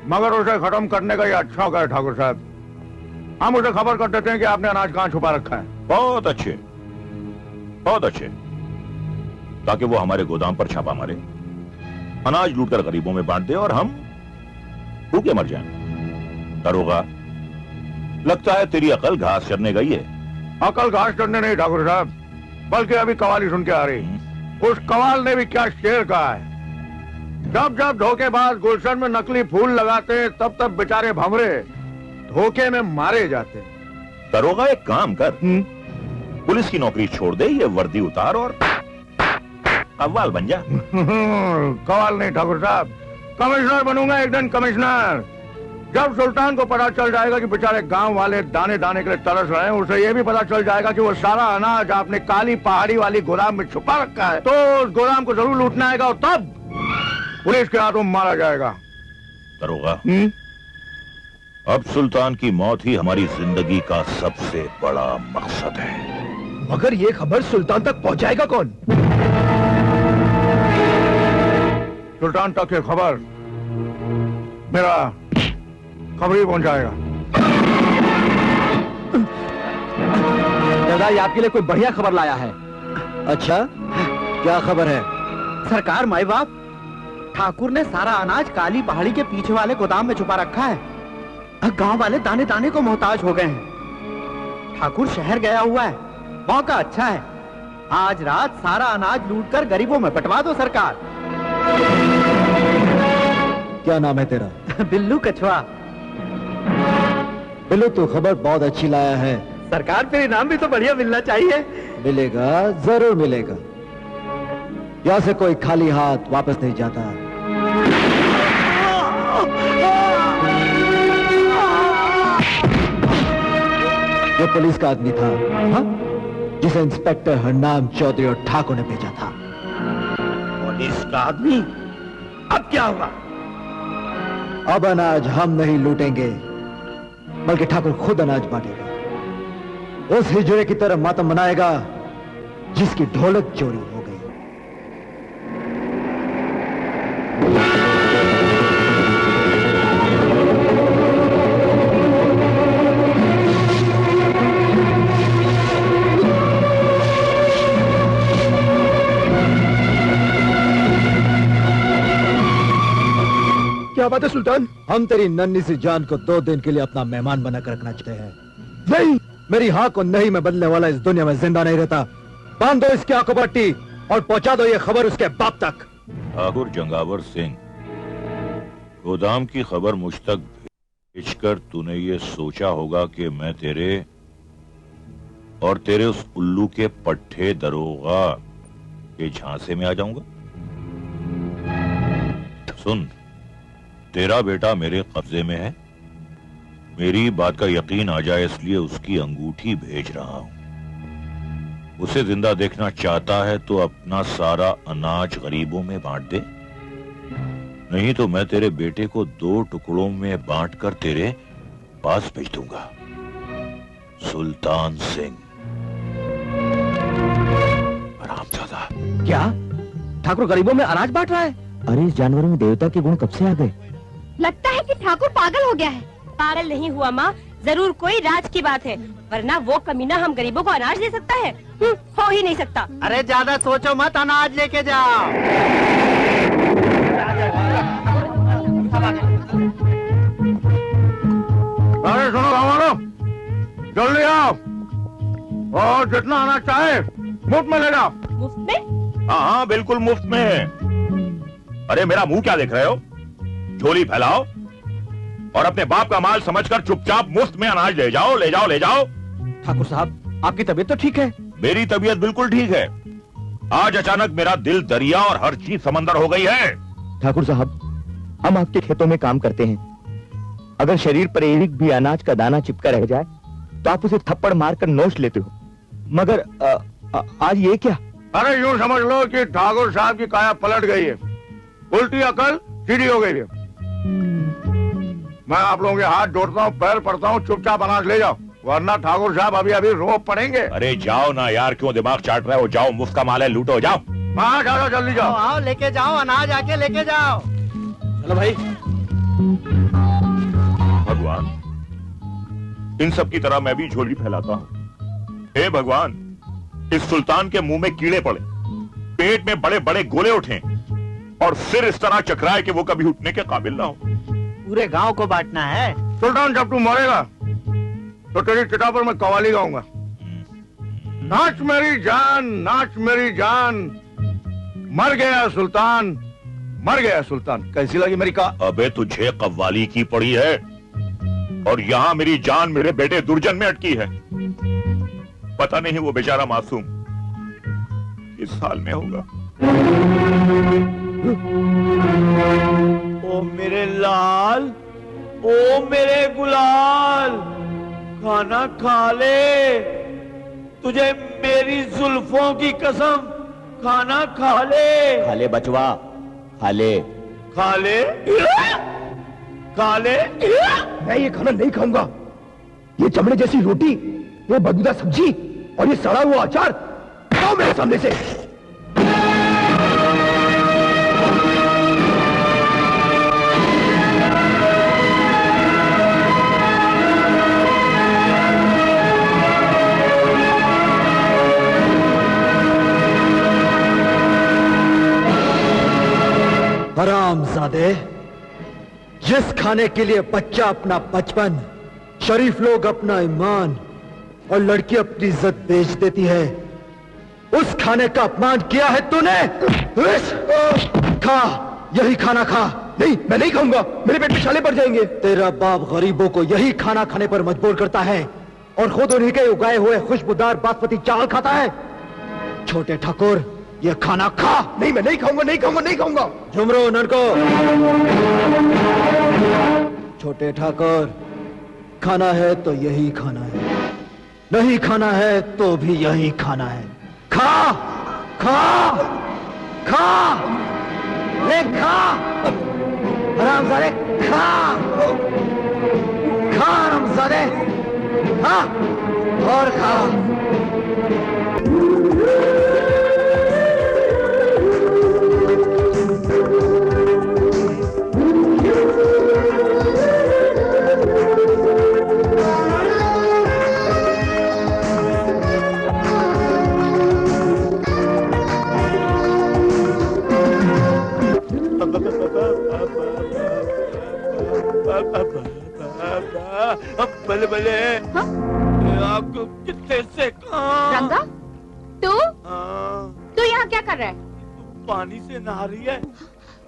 Speaker 6: मगर उसे खत्म करने का ये अच्छा होगा ठाकुर साहब। हम उसे खबर कर देते हैं कि आपने अनाज कहाँ छुपा रखा है।
Speaker 5: बहुत अच्छे, बहुत अच्छे, ताकि वो हमारे गोदाम पर छापा मारे, अनाज लूटकर गरीबों में बांट दे और हम भूखे मर जाएं। दरोगा, लगता है तेरी अकल घास चरने गई है।
Speaker 6: अकल घास चरने नहीं ठाकुर साहब, बल्कि अभी कवाली सुन के आ रही। उस कवाल ने भी क्या शेर कहा है, जब जब धोखेबाज गुलशन में नकली फूल लगाते हैं तब तब बेचारे भंवरे धोखे में मारे जाते हैं।
Speaker 5: दरोगा, एक काम कर, पुलिस की नौकरी छोड़ दे, ये वर्दी उतार और कव्वाल बन जा।
Speaker 6: कवाल नहीं ठाकुर साहब, कमिश्नर बनूंगा एक दिन, कमिश्नर। जब सुल्तान को पता चल जाएगा कि बेचारे गांव वाले दाने दाने के लिए तरस रहे हैं, उसे ये भी पता चल जाएगा कि वो सारा अनाज आपने काली पहाड़ी वाली गोदाम में छुपा रखा है, तो उस गोदाम को जरूर लूटना आएगा और तब पुलिस के हाथों मारा जाएगा।
Speaker 5: दरोगा, अब सुल्तान की मौत ही हमारी जिंदगी का सबसे बड़ा मकसद है।
Speaker 3: मगर ये खबर सुल्तान तक पहुंचाएगा कौन?
Speaker 6: सुल्तान तक ये खबर मेरा खबर ही पहुंचाएगा।
Speaker 10: दादा, ये आपके लिए कोई बढ़िया खबर लाया है।
Speaker 8: अच्छा, क्या खबर है?
Speaker 10: सरकार, माई बाप, ठाकुर ने सारा अनाज काली पहाड़ी के पीछे वाले गोदाम में छुपा रखा है। गांव वाले दाने दाने को मोहताज हो गए हैं। ठाकुर शहर गया हुआ है, मौका अच्छा है, आज रात सारा अनाज लूटकर गरीबों में बंटवा दो सरकार।
Speaker 8: क्या नाम है तेरा?
Speaker 10: बिल्लू कछुआ।
Speaker 8: बिल्लू, तू खबर बहुत अच्छी लाया है।
Speaker 10: सरकार, फिर इनाम भी तो बढ़िया मिलना चाहिए।
Speaker 8: मिलेगा, जरूर मिलेगा। यहाँ से कोई खाली हाथ वापस नहीं जाता। ये पुलिस का आदमी था, हाँ? जिसे इंस्पेक्टर हरनाम चौधरी और ठाकुर ने भेजा था।
Speaker 9: पुलिस का आदमी? अब क्या होगा?
Speaker 8: अब अनाज हम नहीं लूटेंगे, बल्कि ठाकुर खुद अनाज बांटेगा। उस हिजड़े की तरह मातम मनाएगा जिसकी ढोलक चोरी हो गई।
Speaker 3: क्या बात है सुल्तान?
Speaker 8: हम तेरी नन्ही सी जान को 2 दिन के लिए अपना मेहमान बनाकर रखना चाहते हैं।
Speaker 3: नहीं,
Speaker 8: मेरी हाँ को नहीं में बदलने वाला इस दुनिया में जिंदा नहीं रहता। बांध दो इसकी आंखों पट्टी और पहुंचा दो ये खबर उसके बाप तक।
Speaker 5: ठाकुर जंगावर सिंह, गोदाम की खबर मुझ तक भेजकर तूने ये सोचा होगा कि मैं तेरे और तेरे उस उल्लू के पट्टे दरोगा के झांसे में आ जाऊंगा। सुन, तेरा बेटा मेरे कब्जे में है, मेरी बात का यकीन आ जाए इसलिए उसकी अंगूठी भेज रहा हूं। उसे जिंदा देखना चाहता है तो अपना सारा अनाज गरीबों में बांट दे, नहीं तो मैं तेरे बेटे को 2 टुकड़ों में बांटकर तेरे पास भेज दूंगा। सुल्तान सिंह। हरामजादा।
Speaker 10: क्या ठाकुर गरीबों में अनाज बांट रहा है?
Speaker 12: अरे, इस जानवर में देवता के गुण कब से आ गए?
Speaker 2: लगता है कि ठाकुर पागल हो गया है। पागल नहीं हुआ माँ, जरूर कोई राज की बात है, वरना वो कमीना हम गरीबों को अनाज दे सकता है? हो ही नहीं सकता।
Speaker 10: अरे ज्यादा सोचो मत, अनाज लेके जाओ।
Speaker 6: अरे सुनो गाँव, जल्दी आओ और जितना अनाज चाहे मुफ्त में ले जाओ।
Speaker 2: मुफ्त में?
Speaker 5: हाँ हाँ, बिल्कुल मुफ्त में। अरे मेरा मुंह क्या देख रहे हो? झोली फैलाओ और अपने बाप का माल समझकर चुपचाप मुफ्त में अनाज ले जाओ, ले जाओ, ले जाओ।
Speaker 10: ठाकुर साहब, आपकी तबीयत तो ठीक है?
Speaker 5: मेरी तबीयत बिल्कुल ठीक है। आज अचानक मेरा दिल दरिया और हर चीज समंदर हो गई है।
Speaker 4: ठाकुर साहब, हम आपके खेतों में काम करते हैं, अगर शरीर पर एक भी अनाज का दाना चिपका रह जाए तो आप उसे थप्पड़ मारकर नोच लेते हो, मगर आज ये क्या?
Speaker 6: अरे यूं समझ लो कि ठाकुर साहब की काया पलट गई है, उल्टी अकल सीधी हो गई है। मैं आप लोगों के हाथ जोड़ता हूँ, पैर पड़ता हूँ, चुपचाप अनाज ले जाओ, वरना ठाकुर साहब अभी अभी रो पड़ेंगे।
Speaker 5: अरे जाओ ना यार, क्यों दिमाग चाट रहे हो? जाओ, मुफ्त का माल है, लूटो, जाओ।
Speaker 6: हाँ जाओ जल्दी जाओ।
Speaker 10: आओ लेके जाओ, अनाज आके लेके जाओ।
Speaker 11: चलो भाई।
Speaker 5: भगवान, इन सब की तरह मैं भी झोली फैलाता हूँ। हे भगवान, इस सुल्तान के मुंह में कीड़े पड़े, पेट में बड़े बड़े गोले उठे और सिर इस तरह चकराए कि वो कभी उठने के काबिल ना हो।
Speaker 10: पूरे गांव को बांटना है।
Speaker 6: सुल्तान, जब तू मरेगा तो तेरी चिता पर मैं कव्वाली गाऊंगा। नाच मेरी जान, नाच मेरी जान, मर गया सुल्तान, मर गया सुल्तान। कैसी लगी मेरी कहा?
Speaker 5: अबे तुझे कव्वाली की पड़ी है और यहाँ मेरी जान मेरे बेटे दुर्जन में अटकी है। पता नहीं वो बेचारा मासूम किस हाल में होगा।
Speaker 9: ओ मेरे लाल, ओ मेरे गुलाल, खाना खा ले, तुझे मेरी जुल्फों की कसम, खाना खा ले।
Speaker 4: खा ले बचवा, खा ले।
Speaker 9: खा ले, खा ले।
Speaker 3: मैं ये खाना नहीं खाऊंगा। ये चमड़े जैसी रोटी, ये बदबूदार सब्जी और ये सड़ा हुआ अचार, खाओ मेरे सामने से।
Speaker 8: हरामजादे, जिस खाने के लिए बच्चा अपना बचपन, शरीफ लोग अपना ईमान और लड़की अपनी इज्जत बेच देती है, उस खाने का अपमान किया है तूने। खा, यही खाना खा।
Speaker 3: नहीं, मैं नहीं खाऊंगा, मेरे पेट में छाले पड़ जाएंगे।
Speaker 8: तेरा बाप गरीबों को यही खाना खाने पर मजबूर करता है और खुद उन्हीं के उगाए हुए खुशबूदार बासमती चावल खाता है। छोटे ठाकुर, ये खाना खा।
Speaker 3: नहीं, मैं नहीं खाऊंगा, नहीं खाऊंगा, नहीं खाऊंगा।
Speaker 8: झुमरो ननको। छोटे ठाकुर, खाना है तो यही खाना है, नहीं खाना है तो भी यही खाना है। खा, खा, खा, ले खा, हरामजादे, खा, खा हरामजादे, हाँ, और खा।
Speaker 9: बले बले, आपको कितने से कहा?
Speaker 1: रंगा, तू यहाँ क्या कर रहा है?
Speaker 9: पानी से नहा रही है।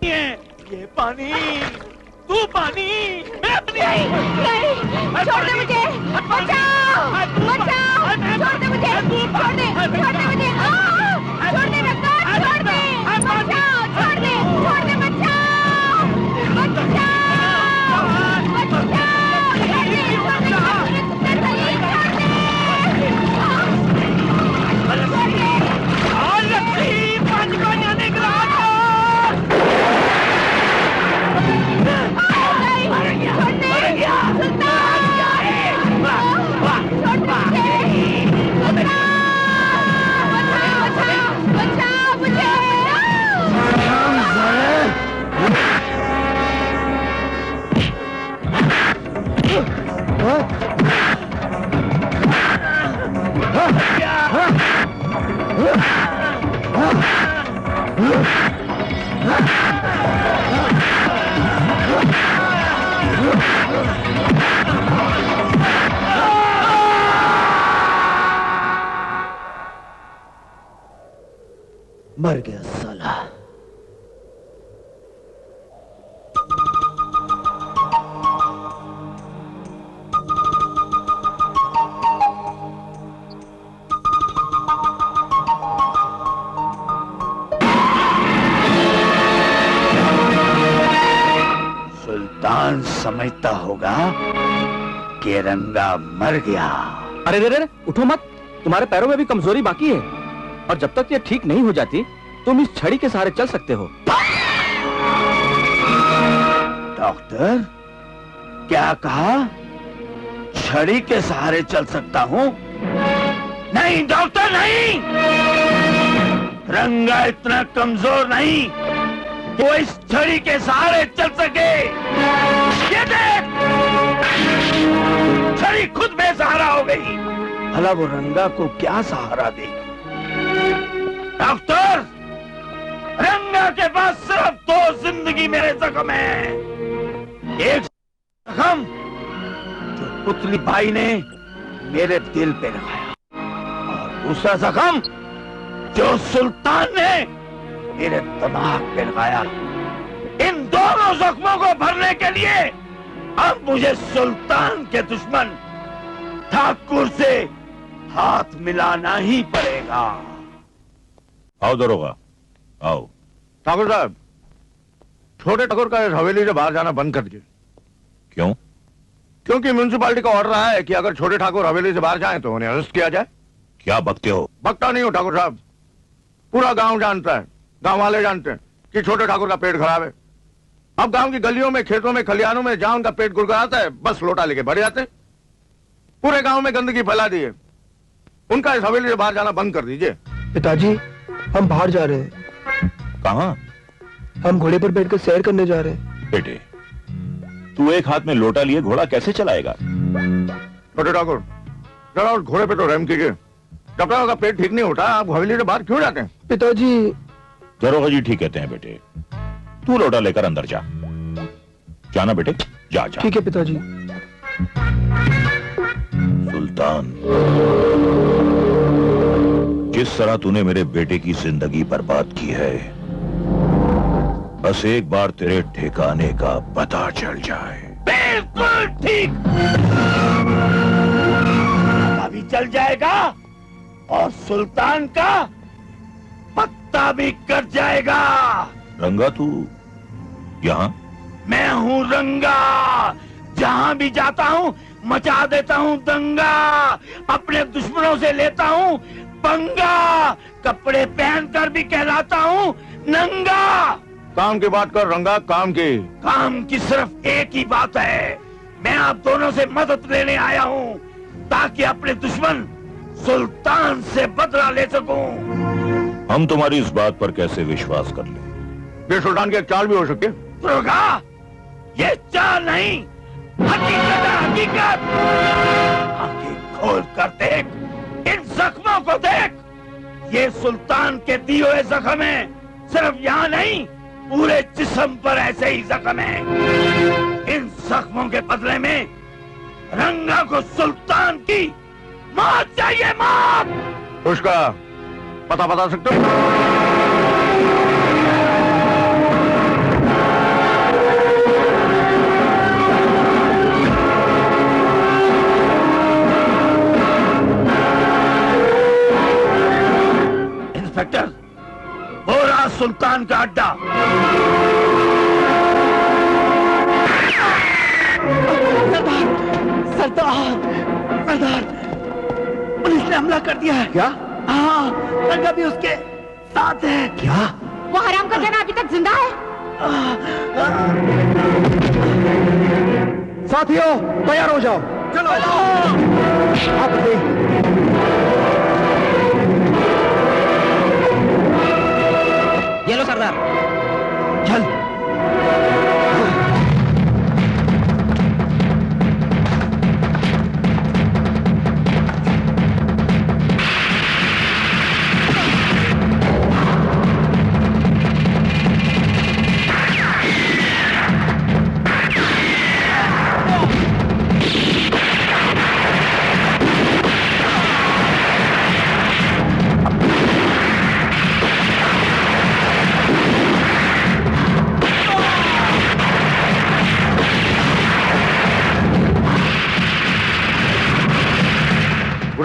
Speaker 9: ये पानी, तू पानी, मैं अपनी।
Speaker 1: नहीं, छोड़ दे मुझे, बचाओ, बचाओ, छोड़ दे मुझे, छोड़ दे, छोड़ दे मुझे, छोड़ दे रंगा, छोड़ दे, बचाओ, छोड़ दे, छोड़ दे, बचाओ, बचाओ, बचाओ,
Speaker 8: मर गया साला।
Speaker 9: सुल्तान समझता होगा कि रंगा मर गया।
Speaker 11: अरे रे रे, उठो मत, तुम्हारे पैरों में भी कमजोरी बाकी है और जब तक ये ठीक नहीं हो जाती तुम इस छड़ी के सहारे चल सकते हो।
Speaker 9: डॉक्टर, क्या कहा? छड़ी के सहारे चल सकता हूं? नहीं डॉक्टर, नहीं, रंगा इतना कमजोर नहीं कि वो इस छड़ी के सहारे चल सके। ये देख, छड़ी खुद बेसहारा हो गई। भला वो रंगा को क्या सहारा देगी? डॉक्टर, रंगा के पास सिर्फ 2 जिंदगी मेरे जख्म है। एक जख्म जो पुतली भाई ने मेरे दिल पे लगाया, और दूसरा जख्म जो सुल्तान ने मेरे दिमाग पे लगाया। इन दोनों जख्मों को भरने के लिए अब मुझे सुल्तान के दुश्मन ठाकुर से हाथ मिलाना ही पड़ेगा।
Speaker 5: आओ दरोगा, आओ।
Speaker 6: ठाकुर साहब, छोटे ठाकुर का इस हवेली से बाहर जाना बंद कर दीजिए।
Speaker 5: क्यों?
Speaker 6: क्योंकि म्युनिसिपालिटी का ऑर्डर आया है कि अगर छोटे ठाकुर हवेली से बाहर जाएं तो उन्हें अरेस्ट किया जाए।
Speaker 5: क्या बकते हो?
Speaker 6: बकता नहीं हो ठाकुर साहब, पूरा गांव जानता है, गांव वाले जानते हैं कि छोटे ठाकुर का पेट खराब है। अब गांव की गलियों में, खेतों में, खलिहानों में जहां उनका पेट गुड़गुड़ाता है, बस लोटा लेके भर जाते हैं। पूरे गांव में गंदगी फैला दी है। उनका इस हवेली से बाहर जाना बंद कर दीजिए।
Speaker 3: पिताजी, हम बाहर जा रहे हैं।
Speaker 5: कहां?
Speaker 3: हम घोड़े पर बैठकर सैर करने जा रहे हैं।
Speaker 5: बेटे, तू एक हाथ में लोटा लिए घोड़ा कैसे चलाएगा?
Speaker 6: छोटे ठाकुर, जरा उस घोड़े पे तो रहम कीजिए। जब तक का पेट ठीक नहीं होता, आप हवेली से बाहर क्यों जाते हैं?
Speaker 3: पिताजी।
Speaker 5: दरोगा जी ठीक कहते हैं बेटे, तू लोटा लेकर अंदर जा। जाना बेटे, जा जा।
Speaker 3: ठीक है पिताजी।
Speaker 5: सुल्तान, जिस तरह तूने मेरे बेटे की जिंदगी बर्बाद की है, बस एक बार तेरे ठिकाने का पता चल जाए।
Speaker 9: बिल्कुल ठीक, अभी चल जाएगा और सुल्तान का पत्ता भी कट जाएगा।
Speaker 5: रंगा, तू यहाँ?
Speaker 9: मैं हूँ रंगा, जहां भी जाता हूँ मचा देता हूँ दंगा, अपने दुश्मनों से लेता हूँ पंगा, कपड़े पहनकर भी कहलाता हूँ नंगा।
Speaker 6: काम की बात कर रंगा, काम की।
Speaker 9: काम की सिर्फ एक ही बात है, मैं आप दोनों से मदद लेने आया हूँ ताकि अपने दुश्मन सुल्तान से बदला ले सकूं।
Speaker 5: हम तुम्हारी इस बात पर कैसे विश्वास कर लें?
Speaker 6: ये सुल्तान की एक चाल भी हो सकती है।
Speaker 9: दुर्गा, ये चाल नहीं, हकीकत है, हकीकत। आंखें खोल कर देख, इन जख्मों को देख। ये सुल्तान के दिए हुए जख्म है, सिर्फ यहाँ नहीं, पूरे जिस्म पर ऐसे ही जख्म है। इन जख्मों के बदले में रंगा को सुल्तान की मौत चाहिए, मौत।
Speaker 6: उसका पता बता सकते हो?
Speaker 9: इंस्पेक्टर, वो रहा सुल्तान का अड्डा।
Speaker 10: सरदार, सरदार, पुलिस ने हमला कर दिया है।
Speaker 8: क्या?
Speaker 10: हाँ, रंगा भी उसके साथ है।
Speaker 8: क्या?
Speaker 1: वो हराम का जना अभी तक जिंदा है?
Speaker 8: साथियों, तैयार हो जाओ।
Speaker 10: चलो,
Speaker 8: आप
Speaker 10: ये लो सरदार।
Speaker 8: चल।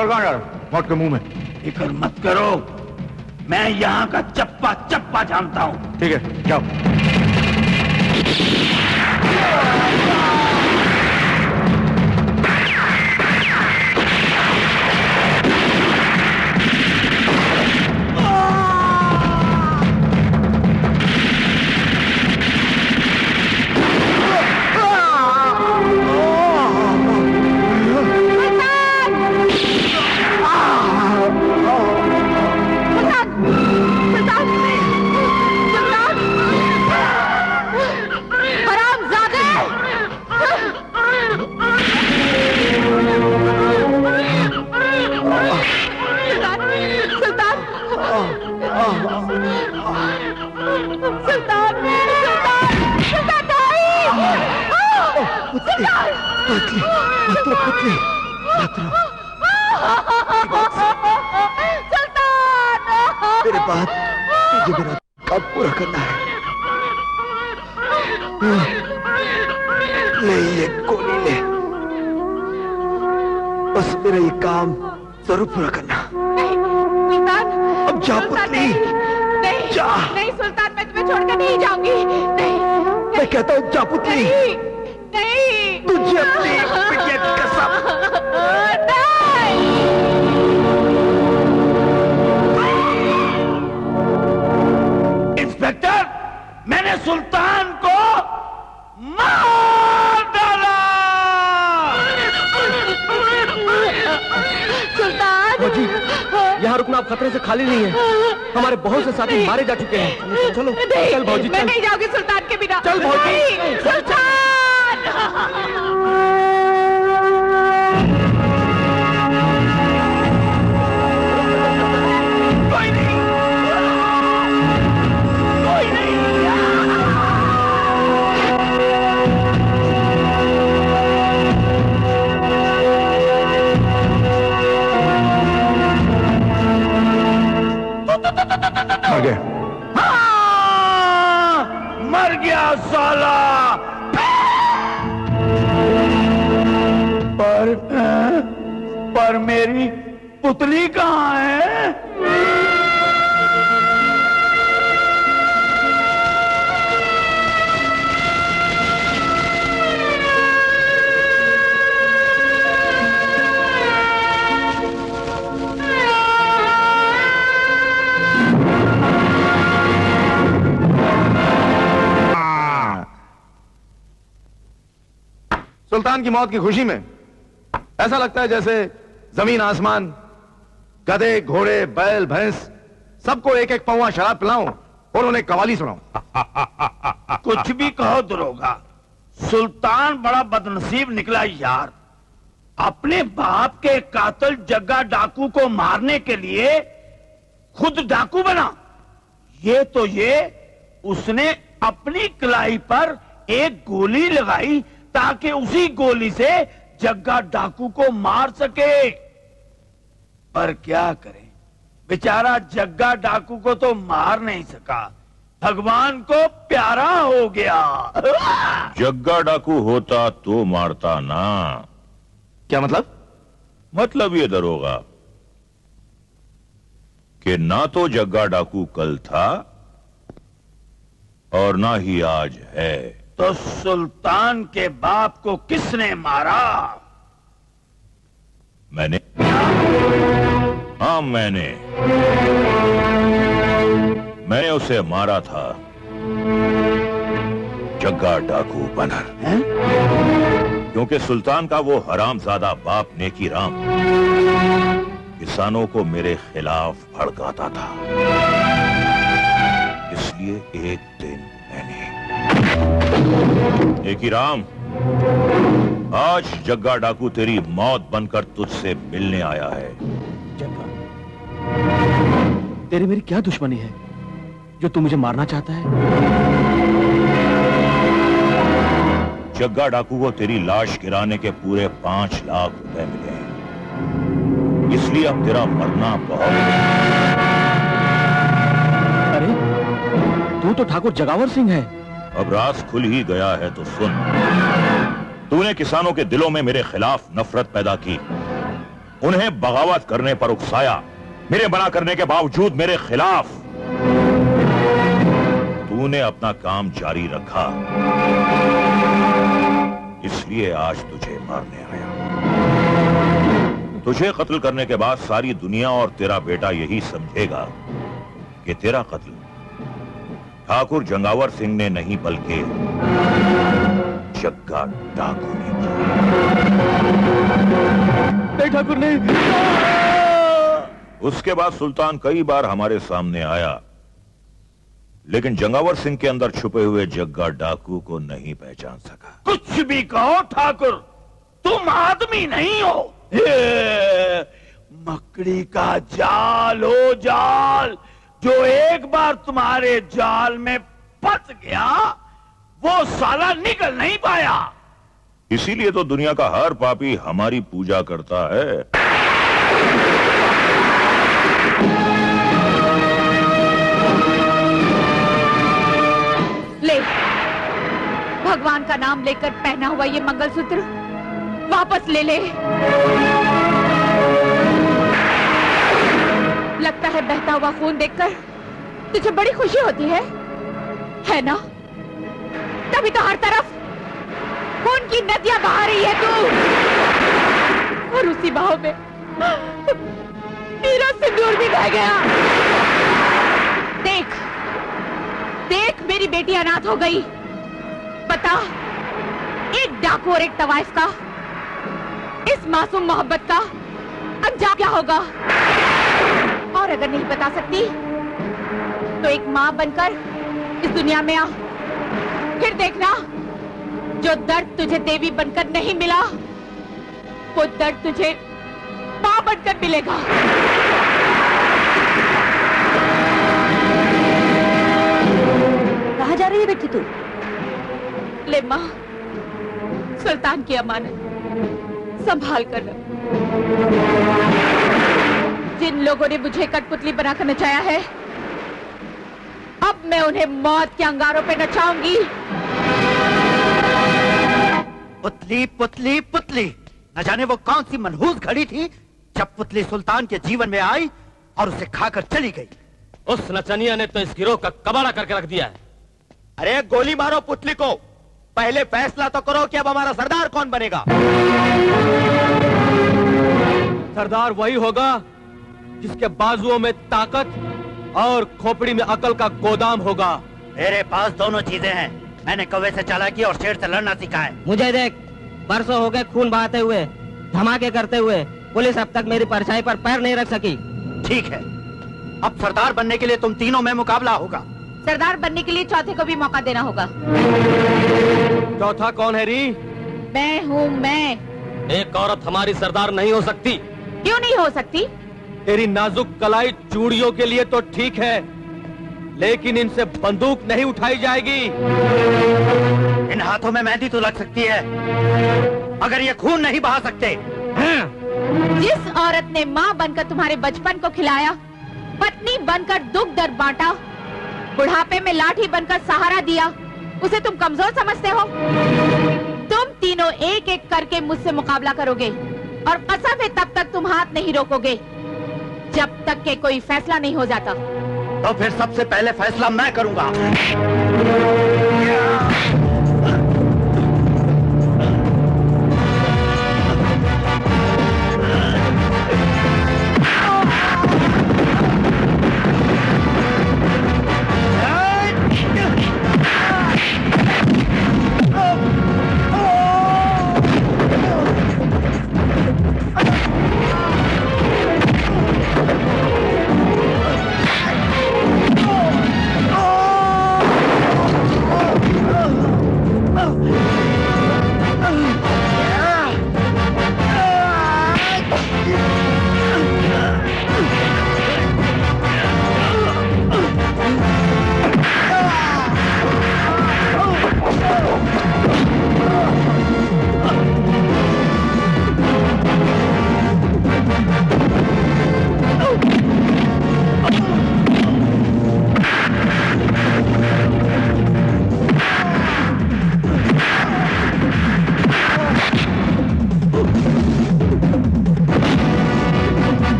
Speaker 6: कहां जा रहा? मौत के मुंह में।
Speaker 9: फिक्र मत करो, मैं यहाँ का चप्पा चप्पा जानता हूँ।
Speaker 6: ठीक है, जाओ।
Speaker 8: पुतली, पुतली, मत रो पुतली, मत रो। मेरे बाद तुझे मेरा काम पूरा करना है। ले ये गोली ले, बस मेरा ये काम जरूर पूरा करना।
Speaker 1: नहीं सुल्तान,
Speaker 8: अब जा पुतली,
Speaker 1: नहीं
Speaker 8: जा।
Speaker 1: नहीं सुल्तान, मैं तुम्हें छोड़कर नहीं जाऊंगी। नहीं,
Speaker 8: मैं कहता हूँ जा पुतली,
Speaker 1: नहीं
Speaker 8: तुझे अपनी बिटिया की कसम।
Speaker 9: इंस्पेक्टर, मैंने सुल्तान को मार डाला।
Speaker 1: सुल्तान
Speaker 11: जी, यहाँ रुकना अब खतरे से खाली नहीं है। हमारे बहुत से साथी मारे जा चुके हैं। चलो चल भौजी,
Speaker 1: मैं
Speaker 11: चल।
Speaker 1: नहीं जाऊंगी सुल्तान के बिना।
Speaker 11: चल भौजी।
Speaker 1: नहीं, सुल्तान।
Speaker 9: कोई नहीं, कोई नहीं।
Speaker 6: मर गया।
Speaker 9: हाँ, मर गया साला। पर मेरी पुतली कहाँ है?
Speaker 6: सुल्तान की मौत की खुशी में ऐसा लगता है जैसे जमीन आसमान, गधे घोड़े बैल भैंस सबको एक एक पौवा शराब पिलाऊं और उन्हें कवाली सुनाऊं।
Speaker 9: कुछ भी कहो दरोगा, सुल्तान बड़ा बदनसीब निकला यार। अपने बाप के कातिल जग्गा डाकू को मारने के लिए खुद डाकू बना। ये उसने अपनी कलाई पर एक गोली लगाई ताकि उसी गोली से जग्गा डाकू को मार सके। पर क्या करें, बेचारा जग्गा डाकू को तो मार नहीं सका, भगवान को प्यारा हो गया।
Speaker 5: जग्गा डाकू होता तो मारता ना।
Speaker 6: क्या मतलब?
Speaker 5: मतलब ये दरोगा कि ना तो जग्गा डाकू कल था और ना ही आज है।
Speaker 9: तो सुल्तान के बाप को किसने मारा?
Speaker 5: मैंने। हाँ, मैंने उसे मारा था, जग्गा डाकू बनर। क्योंकि सुल्तान का वो हरामजादा बाप नेकी राम किसानों को मेरे खिलाफ भड़काता था। इसलिए एक दिन नेकी राम, आज जग्गा डाकू तेरी मौत बनकर तुझसे मिलने आया है।
Speaker 11: जग्गा, तेरी मेरी क्या दुश्मनी है जो तू मुझे मारना चाहता है?
Speaker 5: जग्गा डाकू को तेरी लाश गिराने के पूरे 5 लाख रुपए मिले हैं, इसलिए अब तेरा मरना बहुत।
Speaker 11: अरे तू तो ठाकुर जगावर सिंह है।
Speaker 5: अब राज खुल ही गया है तो सुन। तूने किसानों के दिलों में मेरे खिलाफ नफरत पैदा की, उन्हें बगावत करने पर उकसाया, मेरे मना करने के बावजूद मेरे खिलाफ। तूने अपना काम जारी रखा, इसलिए आज तुझे मारने आया। तुझे कत्ल करने के बाद सारी दुनिया और तेरा बेटा यही समझेगा कि तेरा कत्ल ठाकुर जंगावर सिंह ने नहीं बल्कि जग्गा डाकू ने किया।
Speaker 11: नहीं ठाकुर नहीं।
Speaker 5: उसके बाद सुल्तान कई बार हमारे सामने आया, लेकिन जंगावर सिंह के अंदर छुपे हुए जग्गा डाकू को नहीं पहचान सका।
Speaker 9: कुछ भी कहो ठाकुर, तुम आदमी नहीं हो। मकड़ी का जाल हो जाल, जो एक बार तुम्हारे जाल में फंस गया वो साला निकल नहीं पाया।
Speaker 5: इसीलिए तो दुनिया का हर पापी हमारी पूजा करता है।
Speaker 1: ले, भगवान का नाम लेकर पहना हुआ ये मंगलसूत्र वापस ले ले। लगता है बहता हुआ खून देखकर तुझे बड़ी खुशी होती है ना? तभी तो हर तरफ खून की नदियां बहा रही है तू, और उसी बहाव में मेरा सिंदूर भी बह गया। देख देख, मेरी बेटी अनाथ हो गई। बता, एक डाकू और एक तवाइफ का, इस मासूम मोहब्बत का अंजाम क्या होगा? और अगर नहीं बता सकती तो एक माँ बनकर इस दुनिया में आ, फिर देखना जो दर्द तुझे देवी बनकर नहीं मिला, वो दर्द तुझे माँ बनकर मिलेगा।
Speaker 2: कहाँ जा रही है बेटी तू?
Speaker 1: ले माँ, सुल्तान की अमानत संभाल कर रख। जिन लोगों ने मुझे कठपुतली बनाकर नचाया है, अब मैं उन्हें मौत के अंगारों पे नचाऊंगी।
Speaker 10: पुतली पुतली पुतली, न जाने वो कौन सी मनहूस घड़ी थी जब पुतली सुल्तान के जीवन में आई और उसे खाकर चली गई।
Speaker 11: उस नचनिया ने तो इस गिरोह का कबाड़ा करके रख दिया है।
Speaker 4: अरे गोली मारो पुतली को, पहले फैसला तो करो कि अब हमारा सरदार कौन बनेगा।
Speaker 11: सरदार वही होगा जिसके बाजुओं में ताकत और खोपड़ी में अकल का गोदाम होगा।
Speaker 10: मेरे पास दोनों चीजें हैं। मैंने कौवे से चालाकी और शेर से लड़ना सीखा है।
Speaker 13: मुझे देख, बरसों हो गए खून बहाते हुए, धमाके करते हुए, पुलिस अब तक मेरी परछाई पर पैर नहीं रख सकी।
Speaker 10: ठीक है, अब सरदार बनने के लिए तुम तीनों में मुकाबला होगा।
Speaker 1: सरदार बनने के लिए चौथे को भी मौका देना होगा।
Speaker 11: चौथा कौन है री?
Speaker 1: मैं हूँ मैं।
Speaker 11: एक औरत हमारी सरदार नहीं हो सकती।
Speaker 1: क्यों नहीं हो सकती?
Speaker 11: तेरी नाजुक कलाई चूड़ियों के लिए तो ठीक है, लेकिन इनसे बंदूक नहीं उठाई जाएगी।
Speaker 10: इन हाथों में मेहंदी तो लग सकती है, मगर ये खून नहीं बहा सकते।
Speaker 1: जिस औरत ने माँ बनकर तुम्हारे बचपन को खिलाया, पत्नी बनकर दुख दर्द बांटा, बुढ़ापे में लाठी बनकर सहारा दिया, उसे तुम कमजोर समझते हो? तुम तीनों एक एक करके मुझसे मुकाबला करोगे, और कसम है तब तक तुम हाथ नहीं रोकोगे जब तक के कोई फैसला नहीं हो जाता।
Speaker 10: तो फिर सबसे पहले फैसला मैं करूंगा।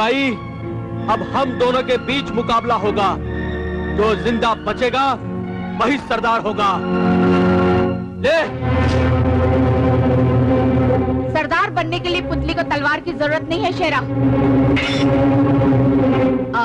Speaker 11: बाई, अब हम दोनों के बीच मुकाबला होगा। जो जिंदा बचेगा वही सरदार होगा। ले।
Speaker 1: सरदार बनने के लिए पुतली को तलवार की जरूरत नहीं है शेरा। आ।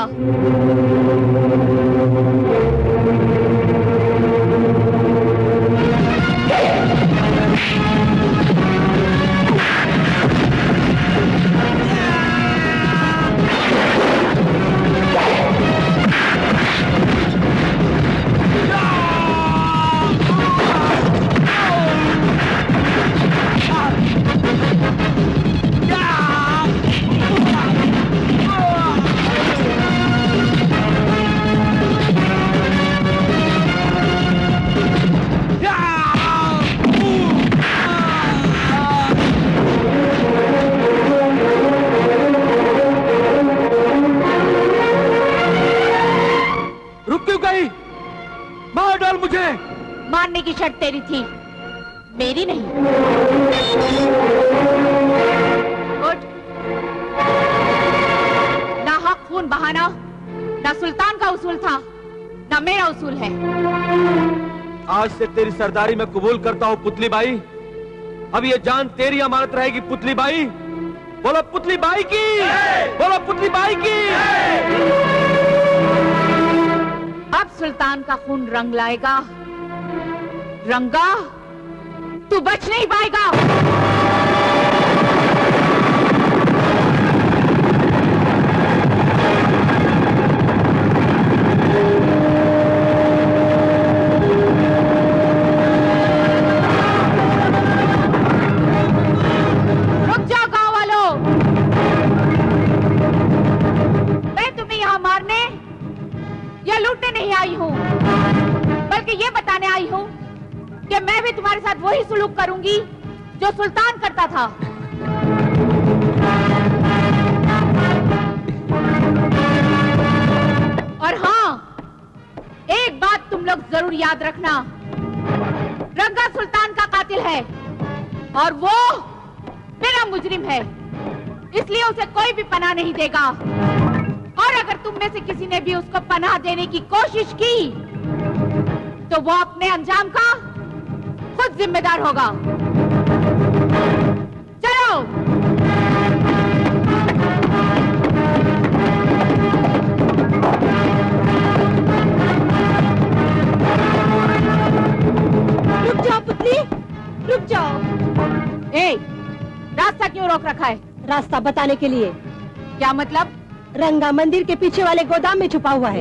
Speaker 1: मारने की शर्त तेरी थी, मेरी नहीं। उठ। ना हक खून बहाना, ना सुल्तान का उसूल था, ना मेरा उसूल है।
Speaker 11: आज से तेरी सरदारी मैं कबूल करता हूँ पुतली बाई। अब ये जान तेरी अमानत रहेगी पुतली बाई। बोलो पुतली बाई की, बोलो पुतली बाई की।
Speaker 1: अब सुल्तान का खून रंग लाएगा। रंगा, तू बच नहीं पाएगा। रुक जाओ गांव वालों। मैं तुम्हें यहां मारने या लूटने नहीं आई हूं, बल्कि ये बताने आई हूं कि मैं भी तुम्हारे साथ वही सुलूक करूंगी जो सुल्तान करता था। और हाँ, एक बात तुम लोग जरूर याद रखना, रंगा सुल्तान का कातिल है और वो मेरा मुजरिम है, इसलिए उसे कोई भी पनाह नहीं देगा। और अगर तुम में से किसी ने भी उसको पनाह देने की कोशिश की तो वो अपने अंजाम का खुद जिम्मेदार होगा। चलो।
Speaker 2: रुक जाओ पुतली, रुक जाओ।
Speaker 1: रास्ता क्यों रोक रखा है?
Speaker 2: रास्ता बताने के लिए।
Speaker 1: क्या मतलब?
Speaker 2: रंगा मंदिर के पीछे वाले गोदाम में छुपा हुआ है।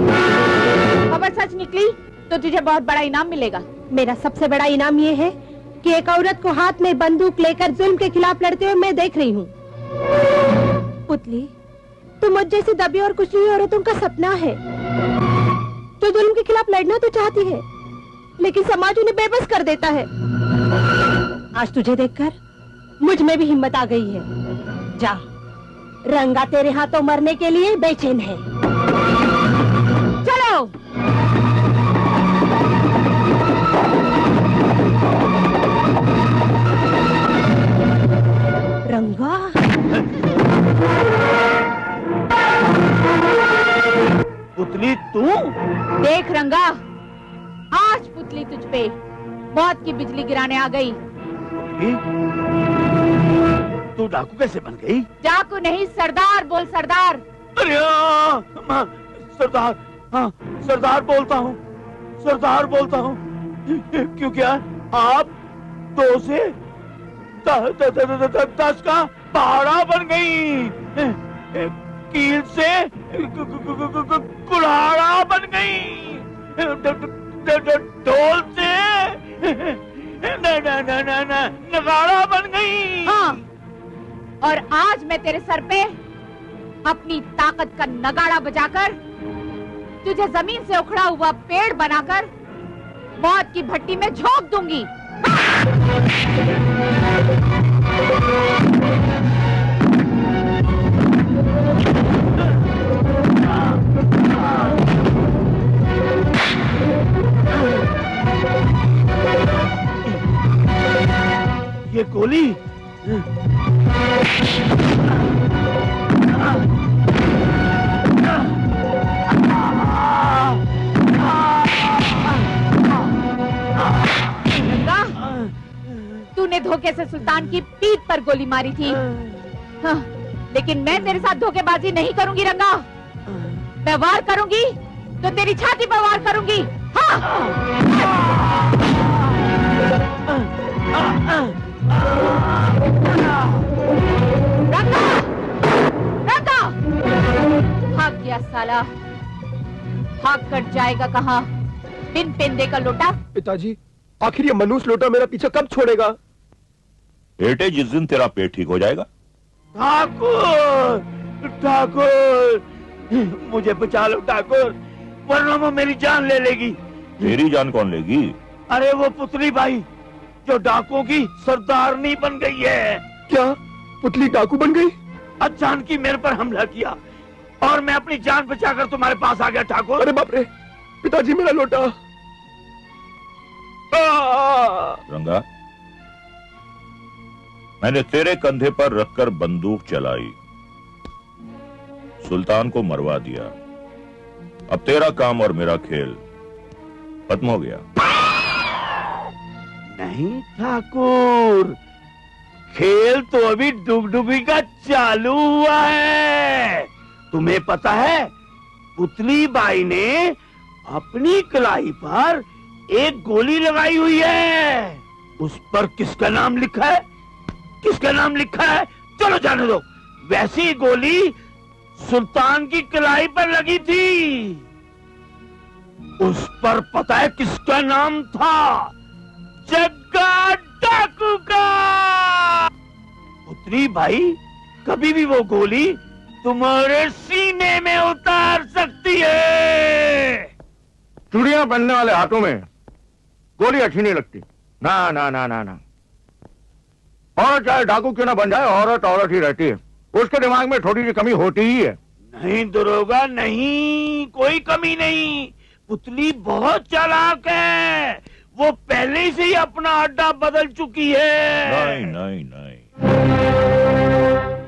Speaker 1: खबर सच निकली तो तुझे बहुत बड़ा इनाम मिलेगा।
Speaker 2: मेरा सबसे बड़ा इनाम ये है कि एक औरत को हाथ में बंदूक लेकर जुल्म के खिलाफ लड़ते हुए मैं देख रही हूँ। पुतली, तू मुझ जैसी दबी और कुछ हुई औरतों का सपना है। तो जुल्म के खिलाफ लड़ना तो चाहती है, लेकिन समाज उन्हें बेबस कर देता है। आज तुझे देखकर मुझ में भी हिम्मत आ गई है। जा, रंगा तेरे हाथों मरने के लिए बेचैन है।
Speaker 1: चलो।
Speaker 2: रंगा,
Speaker 9: पुतली तू?
Speaker 1: देख रंगा, आज पुतली तुझ पे मौत की बिजली गिराने आ गई।
Speaker 9: तू डाकू कैसे बन गई?
Speaker 1: डाकू नहीं, सरदार बोल, सरदार।
Speaker 9: अरे सरदार, हाँ सरदार बोलता हूँ, सरदार बोलता हूँ। क्यों क्या आप 2 से 10 का पहाड़ा बन गई, कील से कुल्हाड़ा बन गई, ढोल से नगाड़ा बन गई।
Speaker 1: हाँ, और आज मैं तेरे सर पे अपनी ताकत का नगाड़ा बजाकर तुझे जमीन से उखड़ा हुआ पेड़ बनाकर मौत की भट्टी में झोंक दूंगी।
Speaker 9: ये गोली
Speaker 1: धोखे से सुल्तान की पीठ पर गोली मारी थी। हाँ, लेकिन मैं तेरे साथ धोखेबाजी नहीं करूंगी रंगा। मैं वार करूंगी तो तेरी छाती पर वार करूंगी। हाँ। रंगा, रंगा, भाग गया साला। भाग कर जाएगा कहाँ? बिन पेंदे का लोटा।
Speaker 3: पिताजी, आखिर ये मनूस लोटा मेरा पीछा कब छोड़ेगा?
Speaker 5: बेटे, जिस दिन तेरा पेट ठीक हो जाएगा।
Speaker 9: ठाकुर, ठाकुर, मुझे बचा लो ठाकुर, वरना वो मेरी जान ले लेगी।
Speaker 5: तेरी जान कौन लेगी?
Speaker 9: अरे वो पुतली बाई जो डाकुओं की सरदारनी बन गई है।
Speaker 3: क्या पुतली डाकू बन गई?
Speaker 9: अचानक मेरे पर हमला किया और मैं अपनी जान बचाकर तुम्हारे पास आ गया ठाकुर।
Speaker 3: अरे बाप रे, पिताजी मेरा लोटा।
Speaker 5: रंगा, मैंने तेरे कंधे पर रखकर बंदूक चलाई, सुल्तान को मरवा दिया। अब तेरा काम और मेरा खेल खत्म हो गया।
Speaker 9: नहीं ठाकुर, खेल तो अभी डुगडुगी का चालू हुआ है। तुम्हें पता है, पुतली बाई ने अपनी कलाई पर एक गोली लगाई हुई है। उस पर किसका नाम लिखा है? किसका नाम लिखा है? चलो जाने दो। वैसी गोली सुल्तान की कलाई पर लगी थी। उस पर पता है किसका नाम था? जग्गा डाकू का। पुतली भाई कभी भी वो गोली तुम्हारे सीने में उतार सकती है।
Speaker 6: चूड़ियां पहनने वाले हाथों में गोली अच्छी नहीं लगती। ना ना ना ना ना, औरत चाहे डाकू क्यों ना बन जाए, औरत औरत ही रहती है। उसके दिमाग में थोड़ी सी कमी होती ही है।
Speaker 9: नहीं दरोगा, नहीं, कोई कमी नहीं। पुतली बहुत चालाक है। वो पहले से ही अपना अड्डा बदल चुकी है।
Speaker 5: नहीं नहीं नहीं,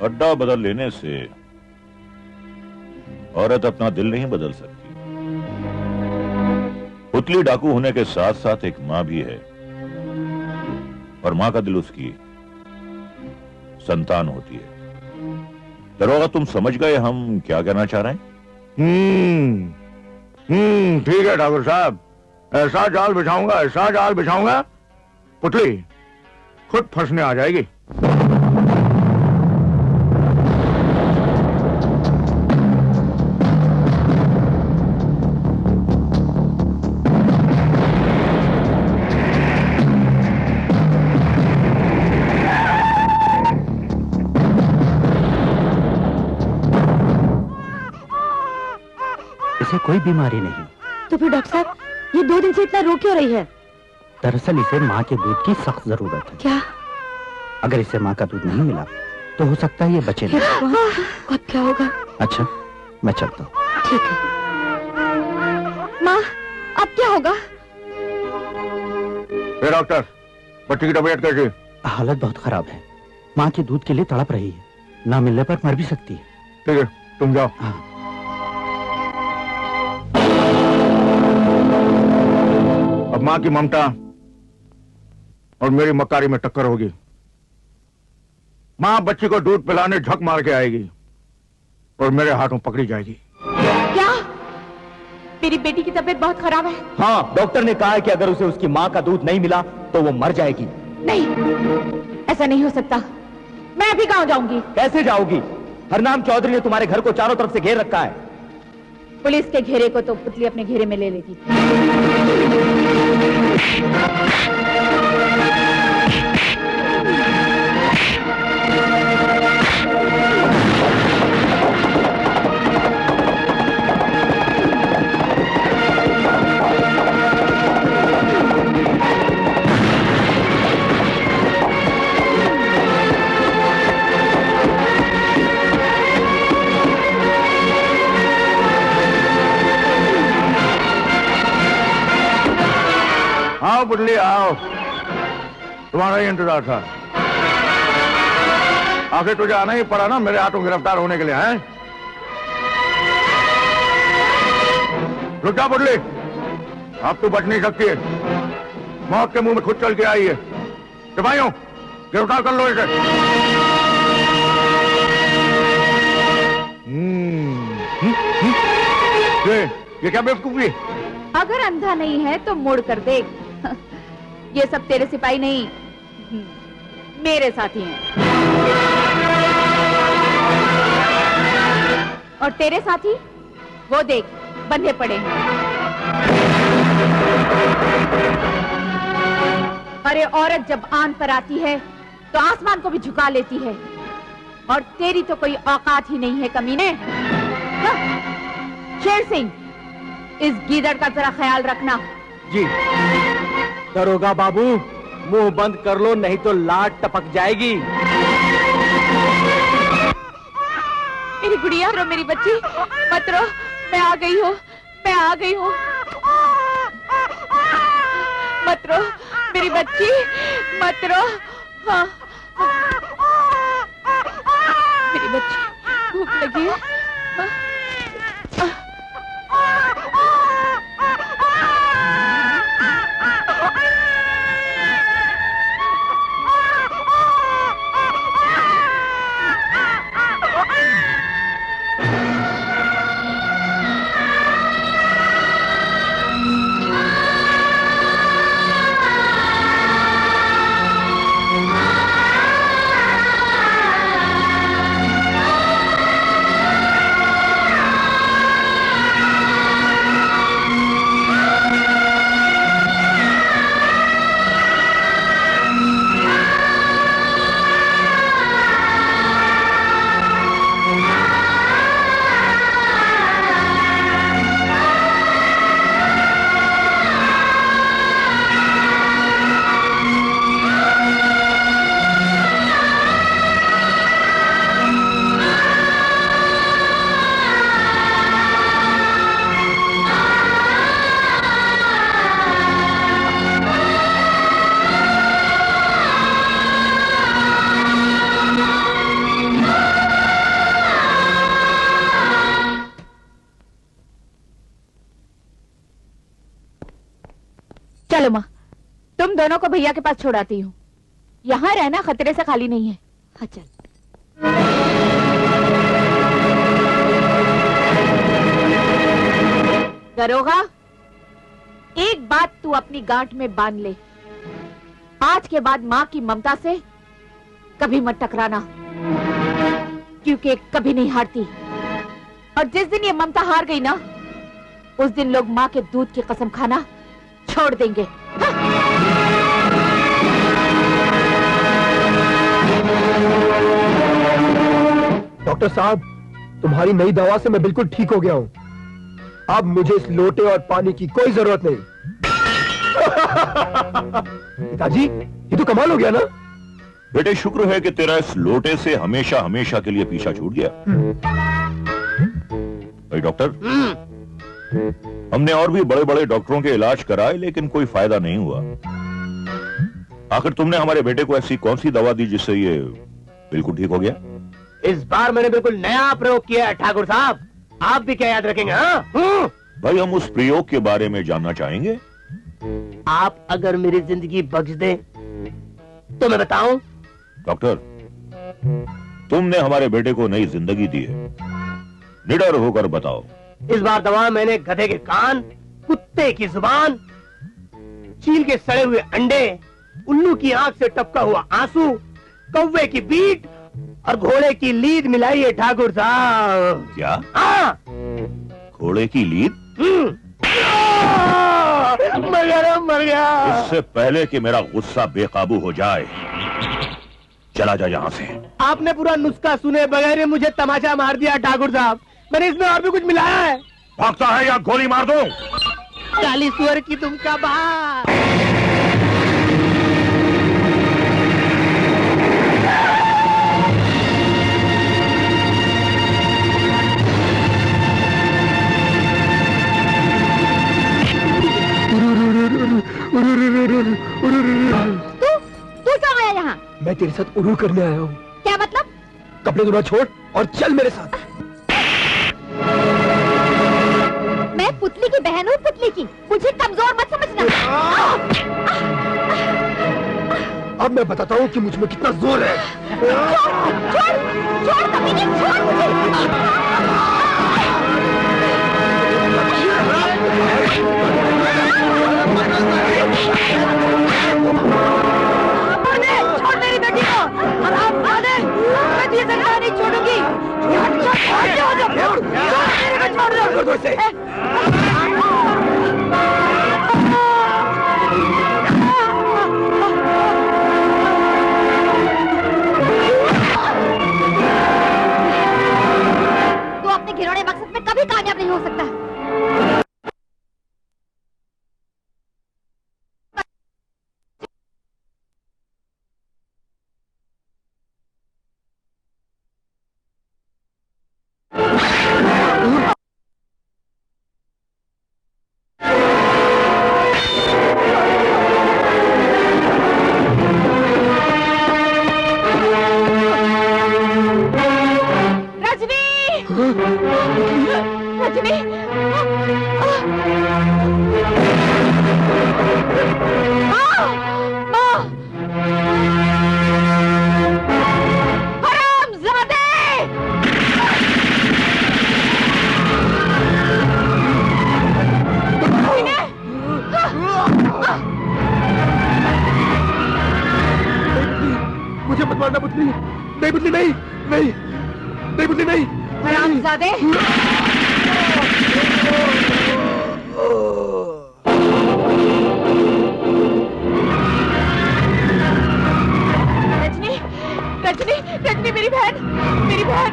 Speaker 5: अड्डा बदल लेने से औरत अपना दिल नहीं बदल सकती। पुतली डाकू होने के साथ साथ एक मां भी है, और मां का दिल उसकी संतान होती है। दरोगा, तुम समझ गए हम क्या कहना चाह रहे हैं?
Speaker 6: ठीक है ठाकुर साहब, ऐसा जाल बिछाऊंगा, ऐसा जाल बिछाऊंगा, पुतली खुद फंसने आ जाएगी।
Speaker 10: इसे कोई बीमारी नहीं।
Speaker 2: तो फिर डॉक्टर साहब, ये 2 दिन से इतना रो क्यों रही है?
Speaker 10: दरअसल इसे माँ के दूध की सख्त जरूरत है।
Speaker 2: क्या?
Speaker 10: अगर इसे माँ का दूध नहीं मिला तो हो सकता है ये बचे नहीं।
Speaker 2: अब क्या होगा?
Speaker 10: अच्छा, मैं चलता हूँ।
Speaker 2: ठीक है। माँ, अब क्या होगा?
Speaker 6: डॉक्टर, बच्ची की तबीयत कैसी?
Speaker 10: हालत बहुत खराब है। माँ के दूध के लिए तड़प रही है, ना मिलने पर मर भी सकती है।
Speaker 6: ठीक है, तुम जाओ।
Speaker 10: हाँ।
Speaker 6: अब मां की ममता और मेरी मक्कारी में टक्कर होगी। मां बच्ची को दूध पिलाने झक मार के आएगी और मेरे हाथों पकड़ी जाएगी।
Speaker 1: क्या? मेरी बेटी की तबीयत बहुत खराब है।
Speaker 4: हाँ, डॉक्टर ने कहा है कि अगर उसे उसकी मां का दूध नहीं मिला तो वो मर जाएगी।
Speaker 1: नहीं, ऐसा नहीं हो सकता। मैं अभी गांव जाऊंगी।
Speaker 4: कैसे जाओगी? हरनाम चौधरी ने तुम्हारे घर को चारों तरफ से घेर रखा है।
Speaker 1: पुलिस के घेरे को तो पुतली अपने घेरे में ले लेगी।
Speaker 6: आओ बुल्ली, आओ, तुम्हारा ही इंतजार था। आखिर तुझे आना ही पड़ा ना मेरे हाथों गिरफ्तार होने के लिए, हैं? रुक जा बुल्ली, अब तू बच नहीं सकती है। मौत के मुंह में खुद चल के आई है। सिपाहियों, गिरफ्तार कर लो इसे। ये क्या बेवकूफी?
Speaker 1: अगर अंधा नहीं है तो मुड़ कर देख। ये सब तेरे सिपाही नहीं, मेरे साथी हैं। और तेरे साथी वो देख, बंधे पड़े हैं। अरे औरत जब आन पर आती है तो आसमान को भी झुका लेती है, और तेरी तो कोई औकात ही नहीं है कमीने। शेर सिंह, इस गीदड़ का जरा ख्याल रखना।
Speaker 11: जी। दरोगा बाबू, मुंह बंद कर लो नहीं तो लाट टपक जाएगी।
Speaker 1: मेरी गुड़िया रो, मेरी बच्ची मत रो, मैं आ गई हूँ, मैं आ गई हूँ। मत रो मेरी बच्ची, मत रो। हाँ। मेरी बच्ची भूख लगी है। हाँ। चलो माँ, तुम दोनों को भैया के पास छोड़ाती हूँ। यहाँ रहना खतरे से खाली नहीं है। हाँ चल। दरोगा, एक बात तू अपनी गांठ में बांध ले, आज के बाद माँ की ममता से कभी मत टकराना, क्योंकि कभी नहीं हारती। और जिस दिन ये ममता हार गई ना, उस दिन लोग माँ के दूध की कसम खाना छोड़ देंगे।
Speaker 3: डॉक्टर साहब, तुम्हारी नई दवा से मैं बिल्कुल ठीक हो गया हूँ। अब मुझे इस लोटे और पानी की कोई जरूरत नहीं। पिताजी, ये तो कमाल हो गया ना।
Speaker 5: बेटे, शुक्र है कि तेरा इस लोटे से हमेशा हमेशा के लिए पीछा छूट गया। भाई डॉक्टर, हमने और भी बड़े बड़े डॉक्टरों के इलाज कराए, लेकिन कोई फायदा नहीं हुआ। आखिर तुमने हमारे बेटे को ऐसी कौन सी दवा दी जिससे ये बिल्कुल ठीक हो गया?
Speaker 11: इस बार मैंने बिल्कुल नया प्रयोग किया है ठाकुर साहब, आप भी क्या याद रखेंगे? हाँ?
Speaker 5: भाई, हम उस प्रयोग के बारे में जानना चाहेंगे।
Speaker 11: आप अगर मेरी जिंदगी बख्श दें तो मैं बताऊं?
Speaker 5: डॉक्टर, तुमने हमारे बेटे को नई जिंदगी दी है, निडर होकर बताओ।
Speaker 11: इस बार दवा मैंने गधे के कान, कुत्ते की जुबान, चील के सड़े हुए अंडे, उल्लू की आंख से टपका हुआ आंसू, कौवे की बीट और घोड़े की लीद मिलाई है ठाकुर साहब।
Speaker 5: क्या?
Speaker 11: हाँ।
Speaker 5: घोड़े की लीद?
Speaker 11: मर गया।
Speaker 5: इससे पहले कि मेरा गुस्सा बेकाबू हो जाए, चला जा यहाँ से।
Speaker 11: आपने पूरा नुस्खा सुने बगैर मुझे तमाचा मार दिया ठाकुर साहब। मैंने इसमें और भी कुछ मिलाया है।
Speaker 5: भागता है या गोली मार दूं?
Speaker 11: काली सुअर की तुमका बात।
Speaker 1: तू क्यों आया यहाँ?
Speaker 3: मैं तेरे साथ उरूर करने आया हूँ।
Speaker 1: क्या मतलब?
Speaker 3: कपड़े धोना छोड़ और चल मेरे साथ।
Speaker 1: मैं पुतली की बहन हूँ, पुतली की। मुझे कमजोर मत समझना।
Speaker 3: अब मैं बताता हूँ कि मुझ में कितना जोर है।
Speaker 2: छोड़ कमीने, छोड़ मुझे। छोड़ मेरी बेटी को। मैं तुझे जिंदा नहीं छोड़ूंगी। छोड़ दो। घिनौने मकसद में कभी कामयाब नहीं हो सकता।
Speaker 3: मुझे मत मारना पुतली। नहीं पुतली, नहीं नहीं नहीं पुतली, नहीं।
Speaker 1: हरामजादे। रजनी, रजनी, रजनी मेरी बहन, मेरी बहन।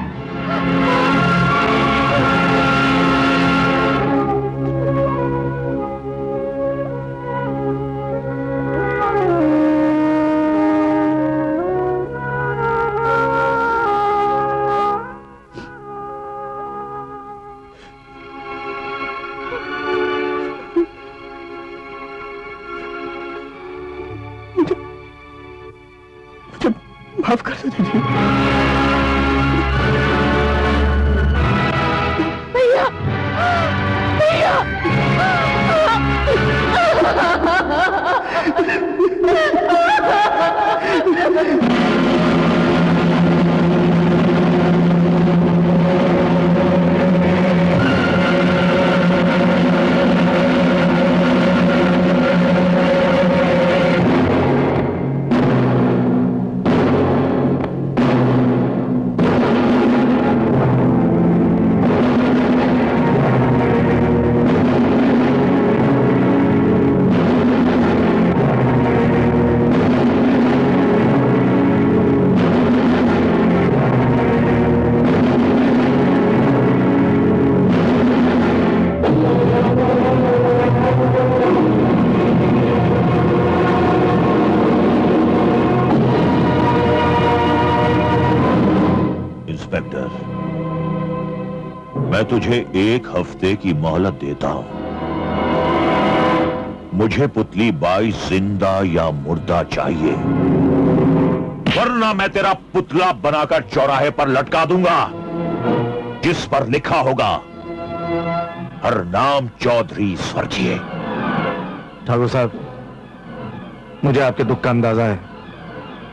Speaker 3: माफ कर दो दीदी।
Speaker 2: भैया, भैया।
Speaker 5: मैं तुझे 1 हफ्ते की मोहलत देता हूं। मुझे पुतली बाई जिंदा या मुर्दा चाहिए, वरना मैं तेरा पुतला बनाकर चौराहे पर लटका दूंगा, जिस पर लिखा होगा हरनाम चौधरी स्वर्गीय।
Speaker 6: ठाकुर साहब, मुझे आपके दुख का अंदाजा है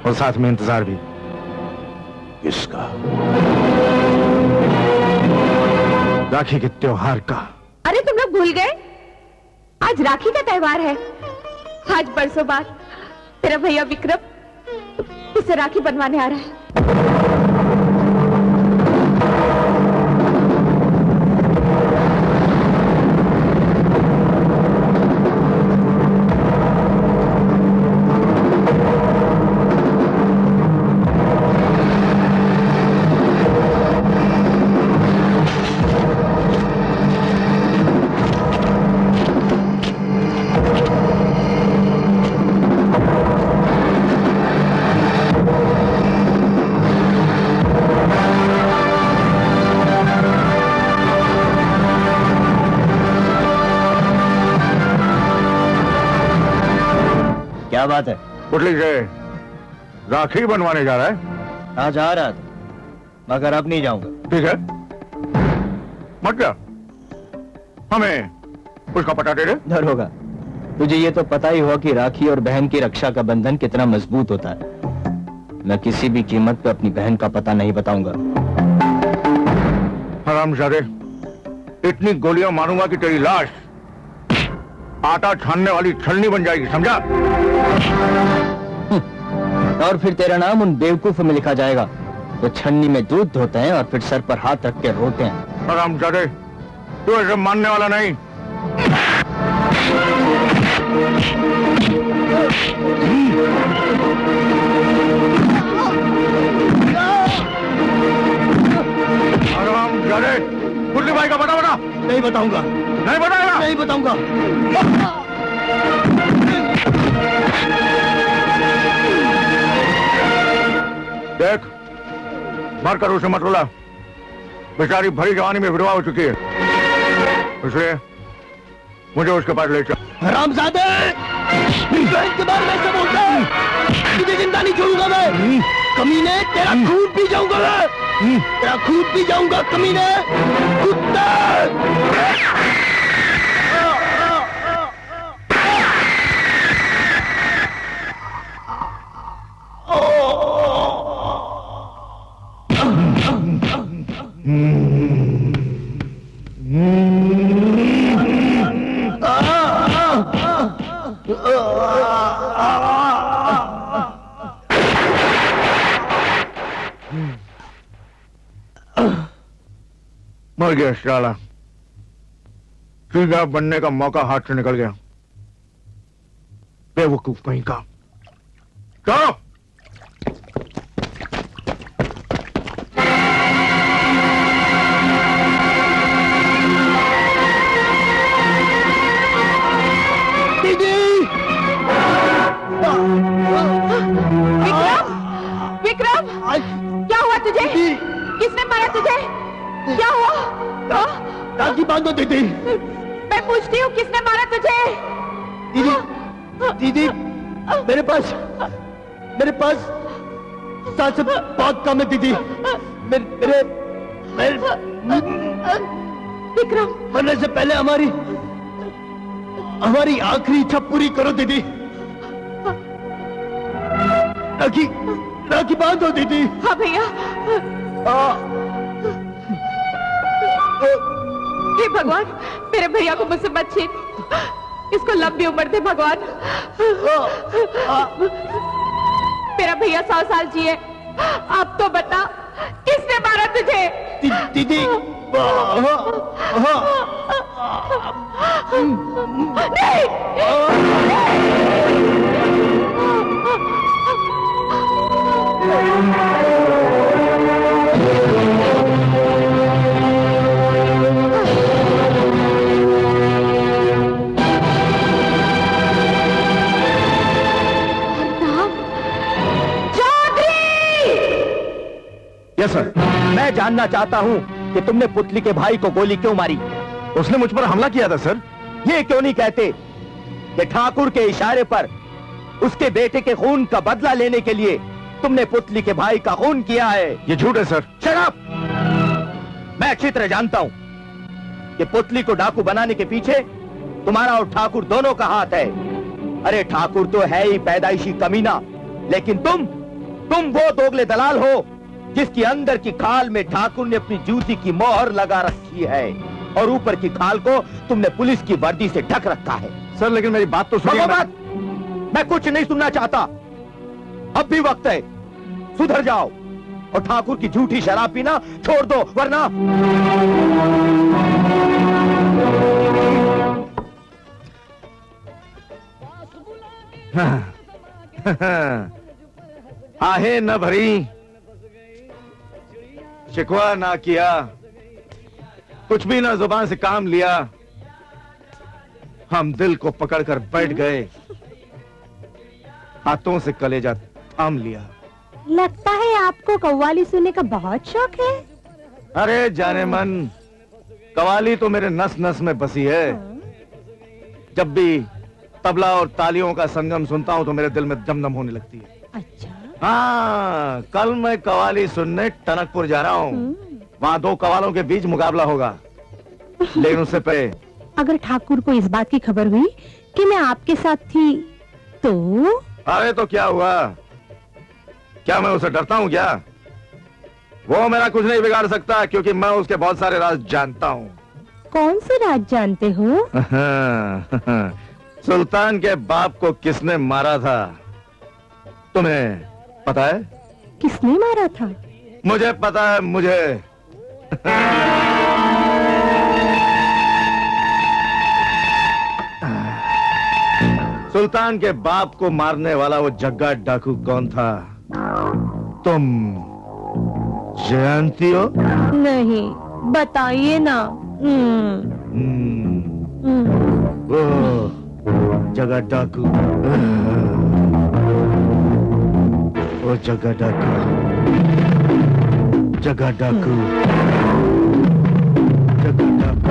Speaker 6: और साथ में इंतजार भी।
Speaker 5: इसका
Speaker 6: राखी के त्योहार का।
Speaker 1: अरे तुम लोग भूल गए, आज राखी का त्योहार है। आज बरसों बाद तेरा भैया विक्रम उसे राखी बनवाने आ रहा है।
Speaker 4: क्या बात है?
Speaker 6: पुतली से राखी बनवाने जा रहा है।
Speaker 4: हाँ जा रहा था, मगर अब नहीं जाऊंगा।
Speaker 6: ठीक है, मत जा, हमें उसका पता दे दे।
Speaker 4: दरोगा,
Speaker 12: तुझे ये तो पता ही हो कि राखी और बहन की रक्षा का बंधन कितना मजबूत होता है। मैं किसी भी कीमत पे अपनी बहन का पता नहीं बताऊंगा।
Speaker 6: हरामजादे, इतनी गोलियां मारूंगा कि तेरी लाश आटा छानने वाली छलनी बन जाएगी, समझा?
Speaker 12: और फिर तेरा नाम उन बेवकूफों में लिखा जाएगा जो छन्नी में दूध धोते हैं और फिर सर पर हाथ रख के रोते हैं।
Speaker 6: हरामजादे, तू ऐसे मानने वाला नहीं। हरामजादे, कुर्ली भाई का बता।
Speaker 10: नहीं बताऊंगा।
Speaker 6: नहीं बताएगा?
Speaker 10: नहीं बताऊंगा।
Speaker 6: देख, मरकर उसे मत रुला। बेचारी भरी जवानी में विधवा हो चुकी है, इसलिए मुझे उसके पास ले चल।
Speaker 10: हरामजादे, के बारे में ऐसे बोलता है, तुझे जिंदा नहीं छोड़ूंगा मैं। कमीने, तेरा खून पी जाऊंगा मैं। तेरा खून पी जाऊंगा कमीने, कुत्ता।
Speaker 6: मर गया साला, सीधा बनने का मौका हाथ से निकल गया। बेवकूफ कहीं का। चलो।
Speaker 1: विक्रम, क्या हुआ तुझे? किसने मारा तुझे? क्या हुआ?
Speaker 10: राखी बांधो दीदी।
Speaker 1: मैं पूछती हूँ, किसने मारा तुझे?
Speaker 10: दीदी, मेरे पास साथ से बहुत कम है दीदी। मेरे
Speaker 1: विक्रम,
Speaker 10: मरने से पहले हमारी आखिरी इच्छा पूरी करो दीदी। राखी बांधो दीदी।
Speaker 1: हाँ भैया। हे भगवान, मेरे भैया को मुझसे मत छीन, इसको लंबी उम्र दे भगवान। मेरा भैया 100 साल जिए। अब तो बता, किसने मारा तुझे?
Speaker 10: दीदी,
Speaker 4: यस सर। मैं जानना चाहता हूं कि तुमने पुतली के भाई को गोली क्यों मारी?
Speaker 3: उसने मुझ पर हमला किया था सर।
Speaker 4: ये क्यों नहीं कहते कि ठाकुर के इशारे पर उसके बेटे के खून का बदला लेने के लिए तुमने पुतली के भाई का खून किया है?
Speaker 3: ये झूठ है सर।
Speaker 4: Shut up! मैं अच्छी तरह जानता हूं कि पुतली को डाकू बनाने के पीछे तुम्हारा और ठाकुर दोनों का हाथ है। अरे ठाकुर तो है ही पैदाइशी कमीना, लेकिन तुम वो दोगले दलाल हो जिसकी अंदर की खाल में ठाकुर ने अपनी जूती की मोहर लगा रखी है और ऊपर की खाल को तुमने पुलिस की वर्दी से ढक रखा है।
Speaker 3: सर लेकिन मेरी बात तो सुनिए।
Speaker 4: मैं कुछ नहीं सुनना चाहता। अब भी वक्त है, सुधर जाओ और ठाकुर की झूठी शराब पीना छोड़ दो, वरना
Speaker 6: आहे न भरी, शिकवा ना किया, कुछ भी ना जुबान से काम लिया, हम दिल को पकड़कर बैठ गए, हाथों से कलेजा थाम लिया।
Speaker 2: लगता है आपको कव्वाली सुनने का बहुत शौक है।
Speaker 6: अरे जाने मन, कव्वाली तो मेरे नस नस में बसी है। जब भी तबला और तालियों का संगम सुनता हूं तो मेरे दिल में दमदम होने लगती है।
Speaker 2: अच्छा।
Speaker 6: हाँ, कल मैं कव्वाली सुनने टनकपुर जा रहा हूँ। वहाँ 2 कव्वालों के बीच मुकाबला होगा, लेकिन उससे पहले
Speaker 2: अगर ठाकुर को इस बात की खबर हुई कि मैं आपके साथ थी तो?
Speaker 6: अरे तो क्या हुआ? क्या मैं उसे डरता हूँ क्या? वो मेरा कुछ नहीं बिगाड़ सकता क्योंकि मैं उसके बहुत सारे राज जानता हूँ।
Speaker 2: कौन से राज जानते हो?
Speaker 6: सुल्तान के बाप को किसने मारा था तुम्हें पता है?
Speaker 2: किसने मारा था?
Speaker 6: मुझे पता है, मुझे। सुल्तान के बाप को मारने वाला वो जग्गा डाकू कौन था तुम जानती हो?
Speaker 2: नहीं, बताइए ना।
Speaker 6: वो जग्गा डाकू, वो जग्गा डाकू, जग्गा डाकू, जग्गा डाकू।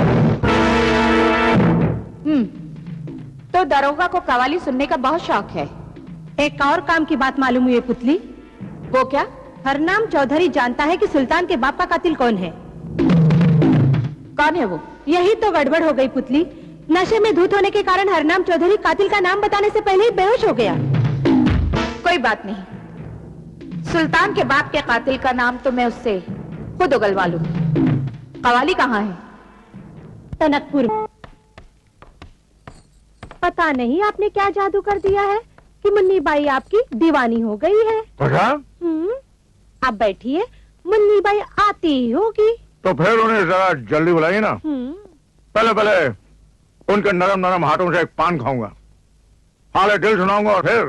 Speaker 1: तो दरोगा को कवाली सुनने का बहुत शौक है।
Speaker 2: एक और काम की बात मालूम हुई पुतली।
Speaker 1: वो क्या?
Speaker 2: हरनाम चौधरी जानता है कि सुल्तान के बाप का कातिल कौन है।
Speaker 1: कौन है वो?
Speaker 2: यही तो गड़बड़ हो गई पुतली। नशे में धुत होने के कारण हरनाम चौधरी कातिल का नाम बताने से पहले ही बेहोश हो गया।
Speaker 1: कोई बात नहीं, सुल्तान के बाप के कातिल का नाम तो मैं उससे खुद उगलवा लूंगी। कवाली कहाँ है?
Speaker 2: टनकपुर। पता नहीं आपने क्या जादू कर दिया है कि मुन्नी बाई आपकी दीवानी हो गई है। अब बैठिए, मुन्नी बाई आती ही होगी।
Speaker 6: तो फिर उन्हें जरा जल्दी बुलाइए ना। पहले पहले उनके नरम नरम हाथों से एक पान खाऊंगा, हाले दिल सुनाऊंगा और फिर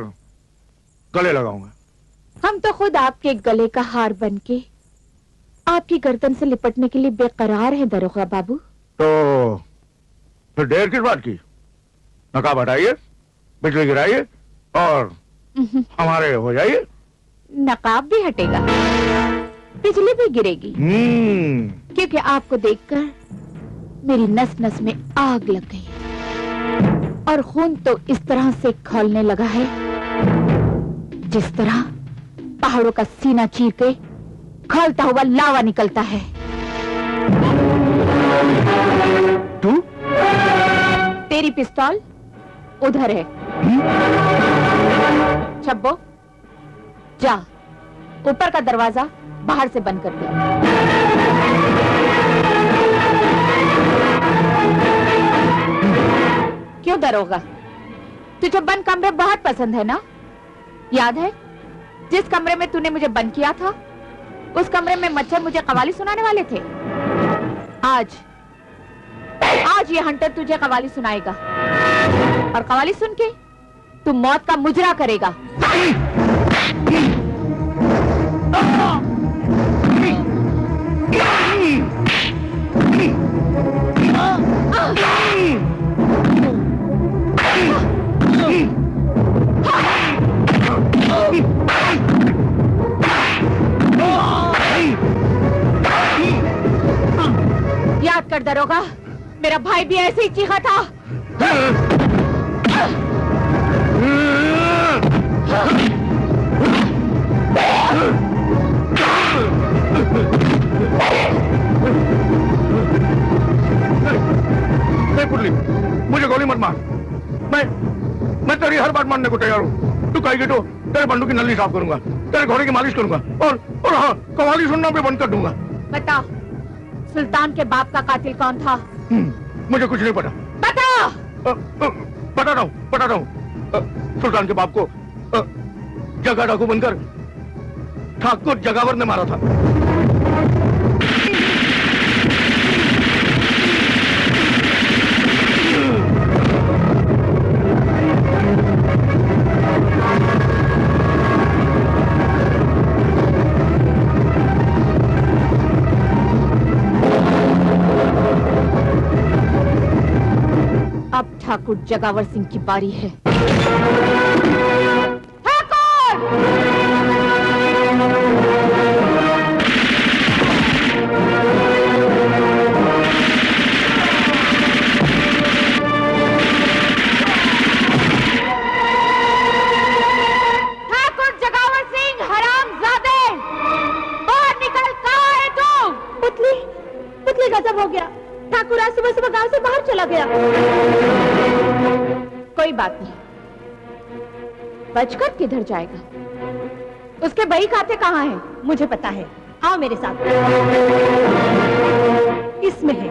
Speaker 6: गले लगाऊंगा।
Speaker 1: हम तो खुद आपके गले का हार बनके आपकी गर्दन से लिपटने के लिए बेकरार हैं दरोगा बाबू।
Speaker 6: तो फिर देर किस बात की? नकाब हटाइए, बिजली गिराइए और हमारे हो जाइए।
Speaker 1: नकाब भी हटेगा, बिजली भी गिरेगी, क्योंकि आपको देखकर मेरी नस नस में आग लग गई है और खून तो इस तरह से खौलने लगा है जिस तरह पहाड़ों का सीना चीर के खौलता हुआ लावा निकलता है।
Speaker 6: तू?
Speaker 1: तेरी पिस्तौल उधर है। छब्बो, जा ऊपर का दरवाजा बाहर से बंद कर दे। क्यों दरोगा, तुझे बंद कमरे बहुत पसंद है ना? याद है जिस कमरे में तूने मुझे बंद किया था, उस कमरे में मच्छर मुझे कवाली सुनाने वाले थे। आज ये हंटर तुझे कवाली सुनाएगा और कवाली सुन के तू मौत का मुजरा करेगा। याद कर दरोगा, मेरा भाई भी ऐसे ही चीखा था।
Speaker 6: पुतली, मुझे गोली मत मार। मैं तेरी हर बात मानने को तैयार हूँ। तू कहेगी तो तेरे बंदूक की नली साफ करूंगा, तेरे घोड़े की मालिश करूंगा और हाँ, कवाली सुनना भी बंद कर दूंगा।
Speaker 1: बता, सुल्तान के बाप का कातिल कौन था?
Speaker 6: मुझे कुछ नहीं पता।
Speaker 1: बता।
Speaker 6: बता रहा हूँ। सुल्तान के बाप को जग्गा डाकू बनकर ठाकुर जगावर ने मारा था।
Speaker 1: अब ठाकुर जगावर सिंह की बारी है। ठाकुर जगावर सिंह हरामजादे, बाहर निकल। कहाँ है तू?
Speaker 2: पुतली गजब हो गया। ठाकुर आज सुबह सुबह गांव से बाहर चला गया। कोई बात नहीं, बचकर किधर जाएगा? उसके बही खाते कहाँ हैं? मुझे पता है, आओ मेरे साथ। इसमें है।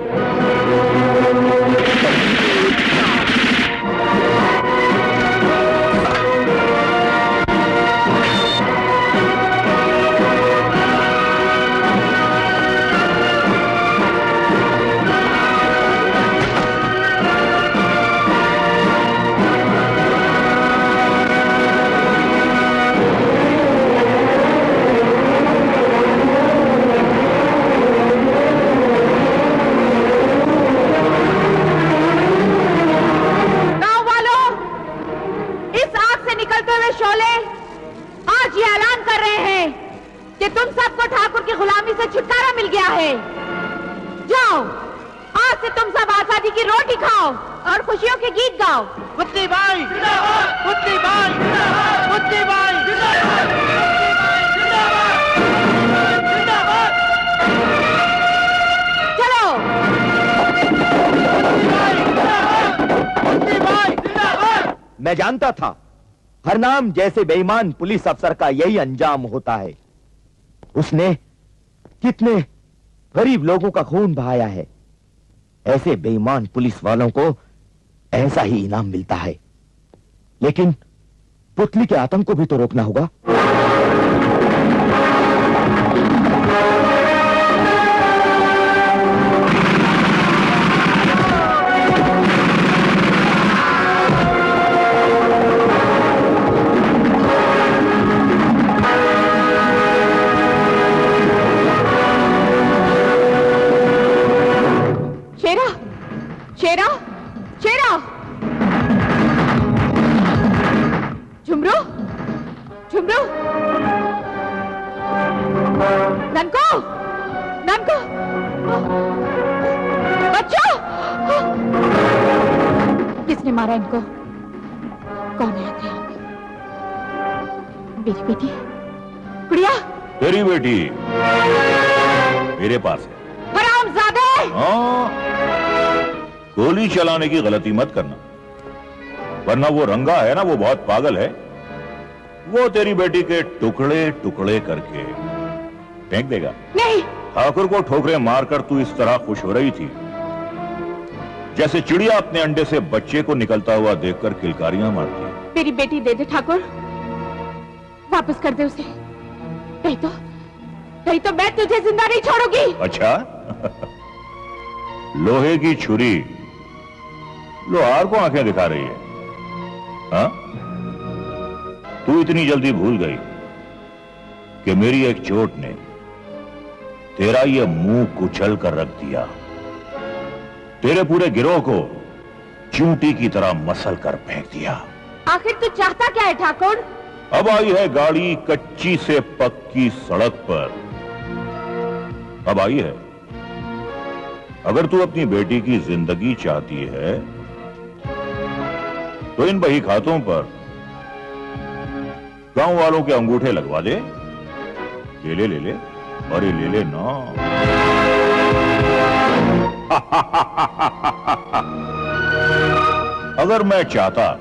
Speaker 1: कि तुम सबको ठाकुर की गुलामी से छुटकारा मिल गया है। जाओ, आज से तुम सब आजादी की रोटी खाओ और खुशियों के गीत गाओ।
Speaker 11: पुतली बाई, पुतली बाई, पुतली बाई,
Speaker 1: चलो।
Speaker 4: मैं जानता था हरनाम जैसे बेईमान पुलिस अफसर का यही अंजाम होता है। उसने कितने गरीब लोगों का खून बहाया है। ऐसे बेईमान पुलिस वालों को ऐसा ही इनाम मिलता है। लेकिन पुतली के आतंक को भी तो रोकना होगा।
Speaker 1: शेरा, शेरा, झुमरू, झुमरू, ननको, ननको, बच्चों, किसने मारा इनको? कौन आया था यहाँ पे? मेरी बेटी, गुड़िया,
Speaker 5: तेरी बेटी मेरे पास है।
Speaker 1: हरामजादे!
Speaker 5: गोली चलाने की गलती मत करना, वरना वो रंगा है ना, वो बहुत पागल है। वो तेरी बेटी के टुकड़े टुकड़े करके फेंक देगा।
Speaker 1: नहीं।
Speaker 5: ठाकुर को ठोकरें मारकर तू इस तरह खुश हो रही थी जैसे चिड़िया अपने अंडे से बच्चे को निकलता हुआ देखकर किलकारियां मारती है।
Speaker 1: मेरी बेटी दे दे ठाकुर, वापस कर दे उसे। नहीं तो मैं तुझे जिंदा नहीं छोड़ूंगी।
Speaker 5: अच्छा लोहे की छुरी लोहार को आंखें दिखा रही है। हाँ? तू इतनी जल्दी भूल गई कि मेरी एक चोट ने तेरा ये मुंह कुचल कर रख दिया, तेरे पूरे गिरोह को चूंटी की तरह मसल कर फेंक दिया।
Speaker 1: आखिर तू चाहता क्या है ठाकुर?
Speaker 5: अब आई है गाड़ी कच्ची से पक्की सड़क पर। अब आई है। अगर तू अपनी बेटी की जिंदगी चाहती है तो इन बही खातों पर गांव वालों के अंगूठे लगवा दे। ले ले ले ले, अरे ले ले ना। अगर मैं चाहता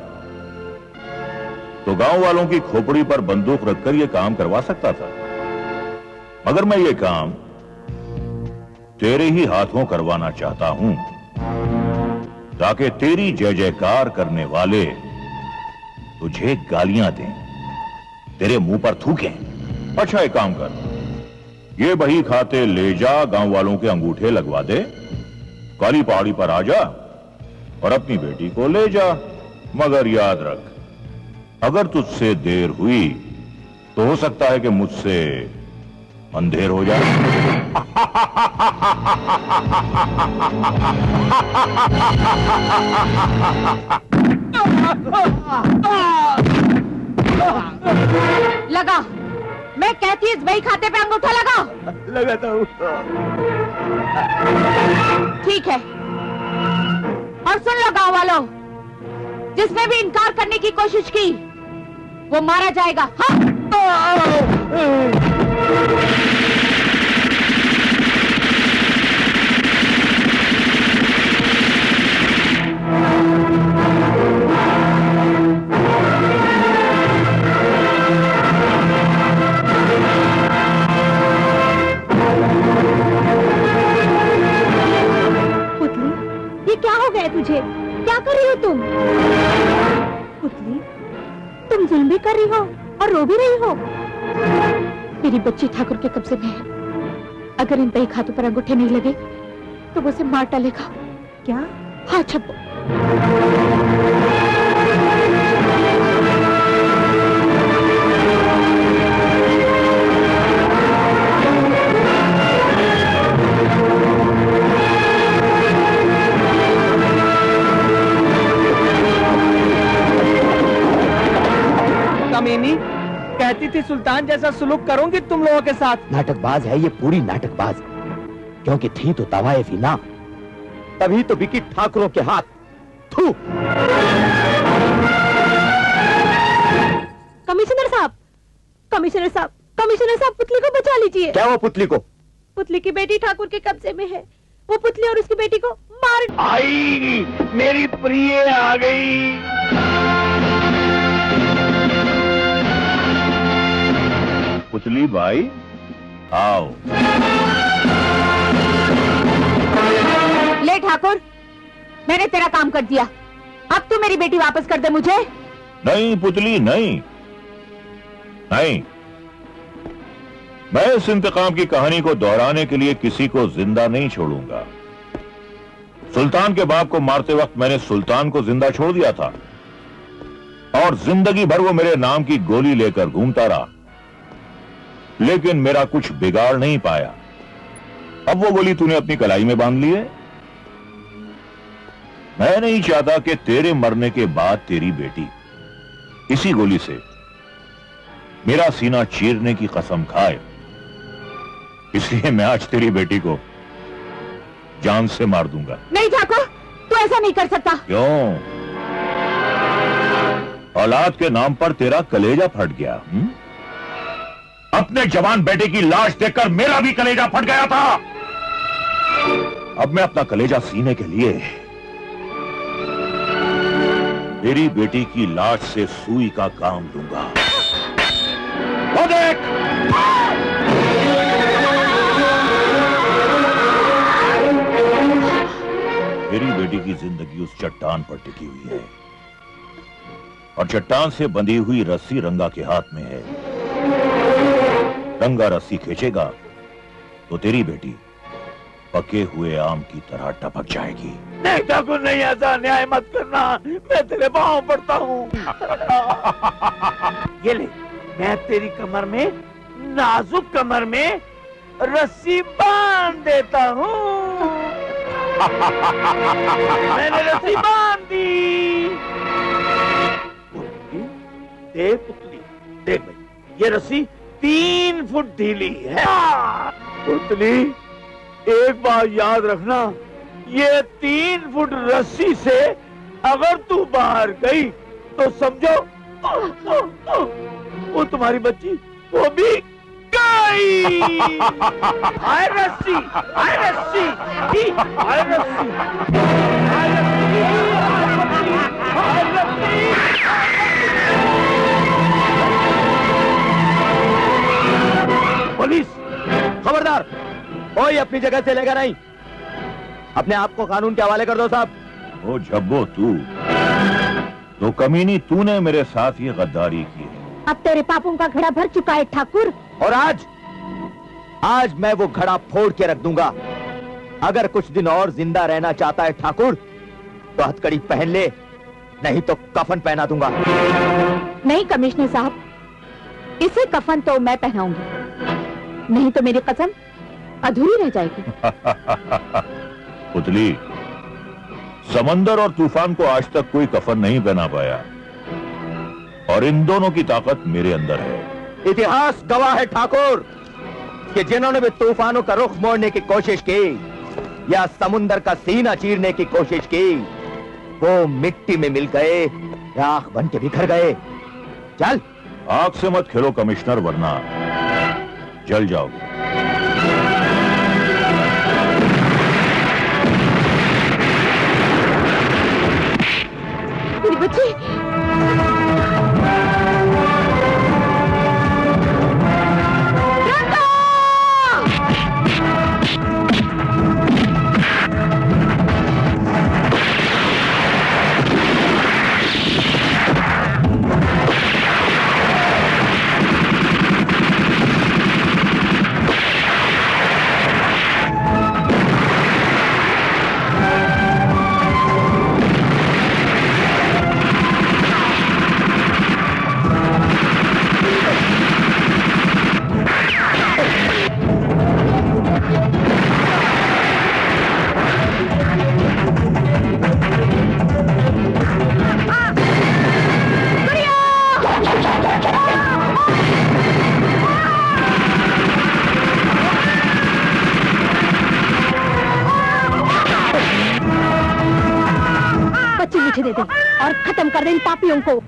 Speaker 5: तो गांव वालों की खोपड़ी पर बंदूक रखकर यह काम करवा सकता था, मगर मैं ये काम तेरे ही हाथों करवाना चाहता हूं ताकि तेरी जय जयकार करने वाले तुझे गालियां दें, तेरे मुंह पर थूकें। अच्छा एक काम कर, ये बही खाते ले जा, गांव वालों के अंगूठे लगवा दे, काली पहाड़ी पर आ जा और अपनी बेटी को ले जा। मगर याद रख, अगर तुझसे देर हुई तो हो सकता है कि मुझसे अंधेर हो जाए।
Speaker 1: लगा, मैं कहती इस बही खाते पे अंगूठा लगा।
Speaker 11: लगाता हूँ।
Speaker 1: ठीक है, और सुन लो गांव वालों, जिसने भी इनकार करने की कोशिश की वो मारा जाएगा। हाँ?
Speaker 2: पुतली, तुम जुल्म भी कर रही हो और रो भी रही हो। मेरी बच्ची ठाकुर के कब्जे में है। अगर इन दही हाथों पर अंगूठे नहीं लगे तो वो उसे मार डालेगा। क्या? हाँ छप्पो।
Speaker 12: कमीनी, कहती थी सुल्तान जैसा सुलूक करूंगी तुम लोगों के साथ।
Speaker 4: नाटकबाज है ये, पूरी नाटकबाज। क्योंकि थी तो तवायफ ही ना, तभी तो बिकी ठाकुरों के हाथ। थू।
Speaker 2: कमिश्नर साहब, कमिश्नर साहब, कमिश्नर साहब, पुतली को बचा लीजिए।
Speaker 4: क्या वो पुतली को?
Speaker 2: पुतली की बेटी ठाकुर के कब्जे में है। वो पुतली और उसकी बेटी को मार।
Speaker 9: आई, मेरी प्रिय आ गई।
Speaker 5: पुतली भाई आओ।
Speaker 1: ले ठाकुर, मैंने तेरा काम कर दिया। अब तू मेरी बेटी वापस कर दे मुझे।
Speaker 5: नहीं पुतली, नहीं नहीं, मैं इस इंतकाम की कहानी को दोहराने के लिए किसी को जिंदा नहीं छोड़ूंगा। सुल्तान के बाप को मारते वक्त मैंने सुल्तान को जिंदा छोड़ दिया था और जिंदगी भर वो मेरे नाम की गोली लेकर घूमता रहा, लेकिन मेरा कुछ बिगाड़ नहीं पाया। अब वो गोली तूने अपनी कलाई में बांध ली है। मैं नहीं चाहता कि तेरे मरने के बाद तेरी बेटी इसी गोली से मेरा सीना चीरने की कसम खाए, इसलिए मैं आज तेरी बेटी को जान से मार दूंगा।
Speaker 1: नहीं ठाकुर, तू ऐसा नहीं कर सकता।
Speaker 5: क्यों? औलाद के नाम पर तेरा कलेजा फट गया। अपने जवान बेटे की लाश देखकर मेरा भी कलेजा फट गया था। अब मैं अपना कलेजा सीने के लिए मेरी बेटी की लाश से सुई का काम लूंगा। वो देख, मेरी बेटी की जिंदगी उस चट्टान पर टिकी हुई है और चट्टान से बंधी हुई रस्सी रंगा के हाथ में है। रंगा रस्सी खींचेगा तो तेरी बेटी पके हुए आम की तरह टपक जाएगी।
Speaker 9: नहीं ठाकुर, नहीं, ऐसा अन्याय मत करना, मैं तेरे पांव पड़ता हूँ। ये ले, मैं तेरी कमर में, नाजुक कमर में रस्सी बांध देता हूँ। मैंने रस्सी बांध दी। देख पुतली, देख भाई, ये रस्सी 3 फुट ढीली है। पुतली, एक बात याद रखना, ये 3 फुट रस्सी से अगर तू बाहर गई तो समझो वो तुम्हारी बच्ची वो भी गई। हाय रस्सी, हाय रस्सी, हाय रस्सी, हाय रस्सी, हाय रस्सी।
Speaker 4: पुलिस, खबरदार, कोई अपनी जगह से लेकर नहीं। अपने आप को कानून के हवाले कर दो साहब।
Speaker 5: ओ जब्बो, तू तो कमीनी, तूने मेरे साथ ये गद्दारी की है।
Speaker 2: अब तेरे पापों का घड़ा भर चुका है ठाकुर।
Speaker 4: और आज मैं वो घड़ा फोड़ के रख दूंगा। अगर कुछ दिन और जिंदा रहना चाहता है ठाकुर तो हथकड़ी पहन ले, नहीं तो कफन पहना दूंगा।
Speaker 1: नहीं कमिश्नर साहब, इसे कफन तो मैं पहनाऊंगी, नहीं तो मेरी कसम अधूरी रह जाएगी।
Speaker 5: पुतली, समंदर और तूफान को आज तक कोई कफन नहीं पहना पाया और इन दोनों की ताकत मेरे अंदर है।
Speaker 4: इतिहास गवाह है ठाकुर कि जिन्होंने भी तूफानों का रुख मोड़ने की कोशिश की या समुंदर का सीना चीरने की कोशिश की, वो मिट्टी में मिल गए, राख बन के बिखर गए। चल,
Speaker 5: आग से मत खेलो कमिश्नर, वरना जल जाओगे।
Speaker 2: मेरी बच्ची, इन पापियों को।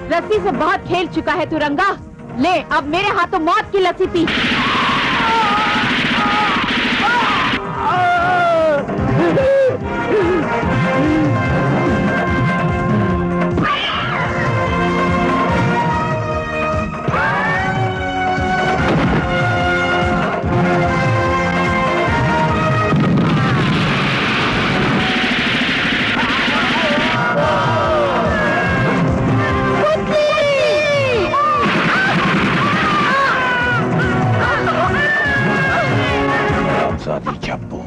Speaker 1: लस्सी से बहुत खेल चुका है तू रंगा। ले अब मेरे हाथों मौत की लस्सी पी।
Speaker 5: चप्पू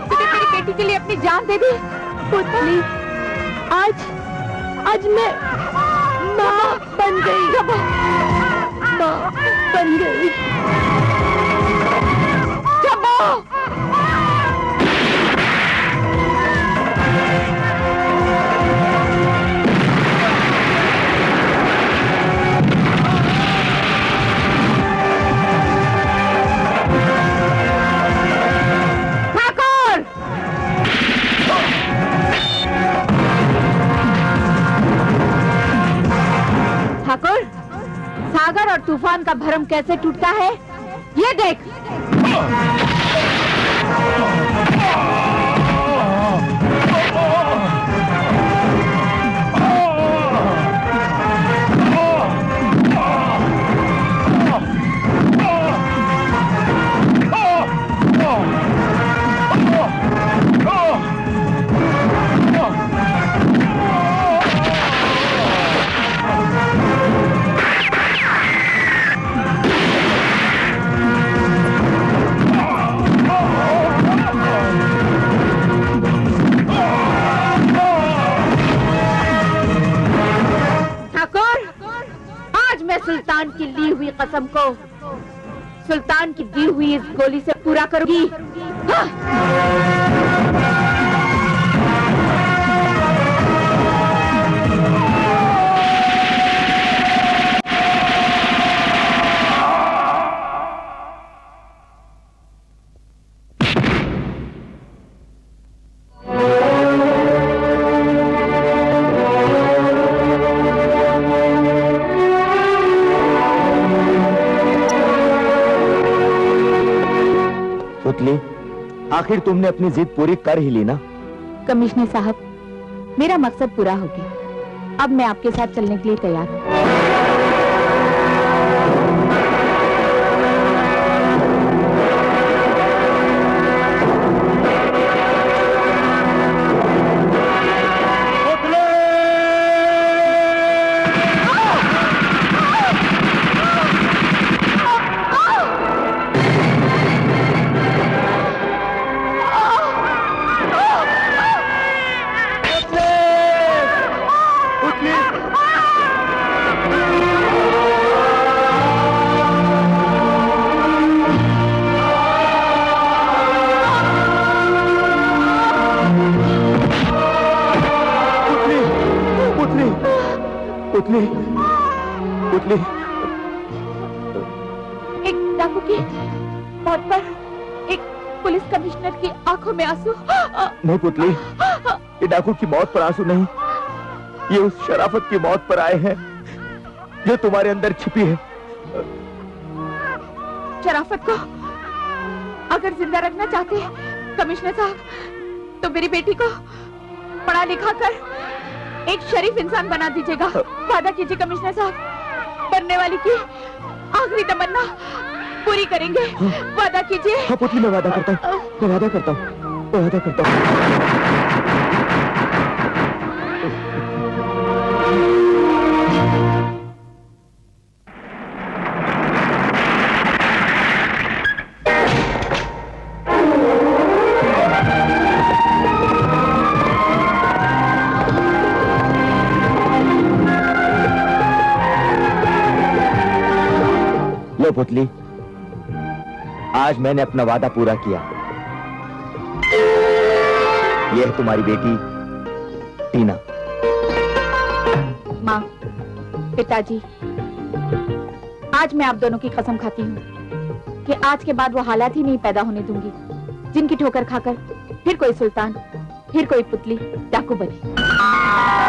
Speaker 1: तूने मेरी बेटी के लिए अपनी जान दे दी।
Speaker 2: पुतली, आज मैं माँ बन गई। माँ बन गई।
Speaker 1: ठाकुर, सागर और तूफान का भरम कैसे टूटता है ये देख। सुल्तान की ली हुई कसम को सुल्तान की दी हुई इस गोली से पूरा करूंगी।
Speaker 4: आखिर तुमने अपनी जिद पूरी कर ही ली ना?
Speaker 1: कमिश्नर साहब, मेरा मकसद पूरा हो गया। अब मैं आपके साथ चलने के लिए तैयार हूँ।
Speaker 4: पुतली,
Speaker 1: एक डाकू की मौत पर एक पुलिस कमिश्नर की आंखों में आंसू।
Speaker 4: नहीं पुतली, ये डाकू की मौत पर आंसू नहीं, ये उस शराफत की मौत पर आए हैं जो तुम्हारे अंदर छिपी है।
Speaker 1: शराफत को अगर जिंदा रखना चाहते हैं कमिश्नर साहब, तो मेरी बेटी को पढ़ा लिखा कर एक शरीफ इंसान बना दीजिएगा। वादा कीजिए कमिश्नर साहब, बनने वाली की आखिरी तमन्ना पूरी करेंगे। वादा कीजिए।
Speaker 4: हाँ पुतली, मैं वादा करता हूँ, मैं वादा करता हूँ, मैं वादा करता हूँ। लो पुतली, आज मैंने अपना वादा पूरा किया। यह है तुम्हारी बेटी टीना।
Speaker 1: माँ, पिताजी, आज मैं आप दोनों की कसम खाती हूँ कि आज के बाद वो हालात ही नहीं पैदा होने दूंगी जिनकी ठोकर खाकर फिर कोई सुल्तान, फिर कोई पुतली डाकू बने।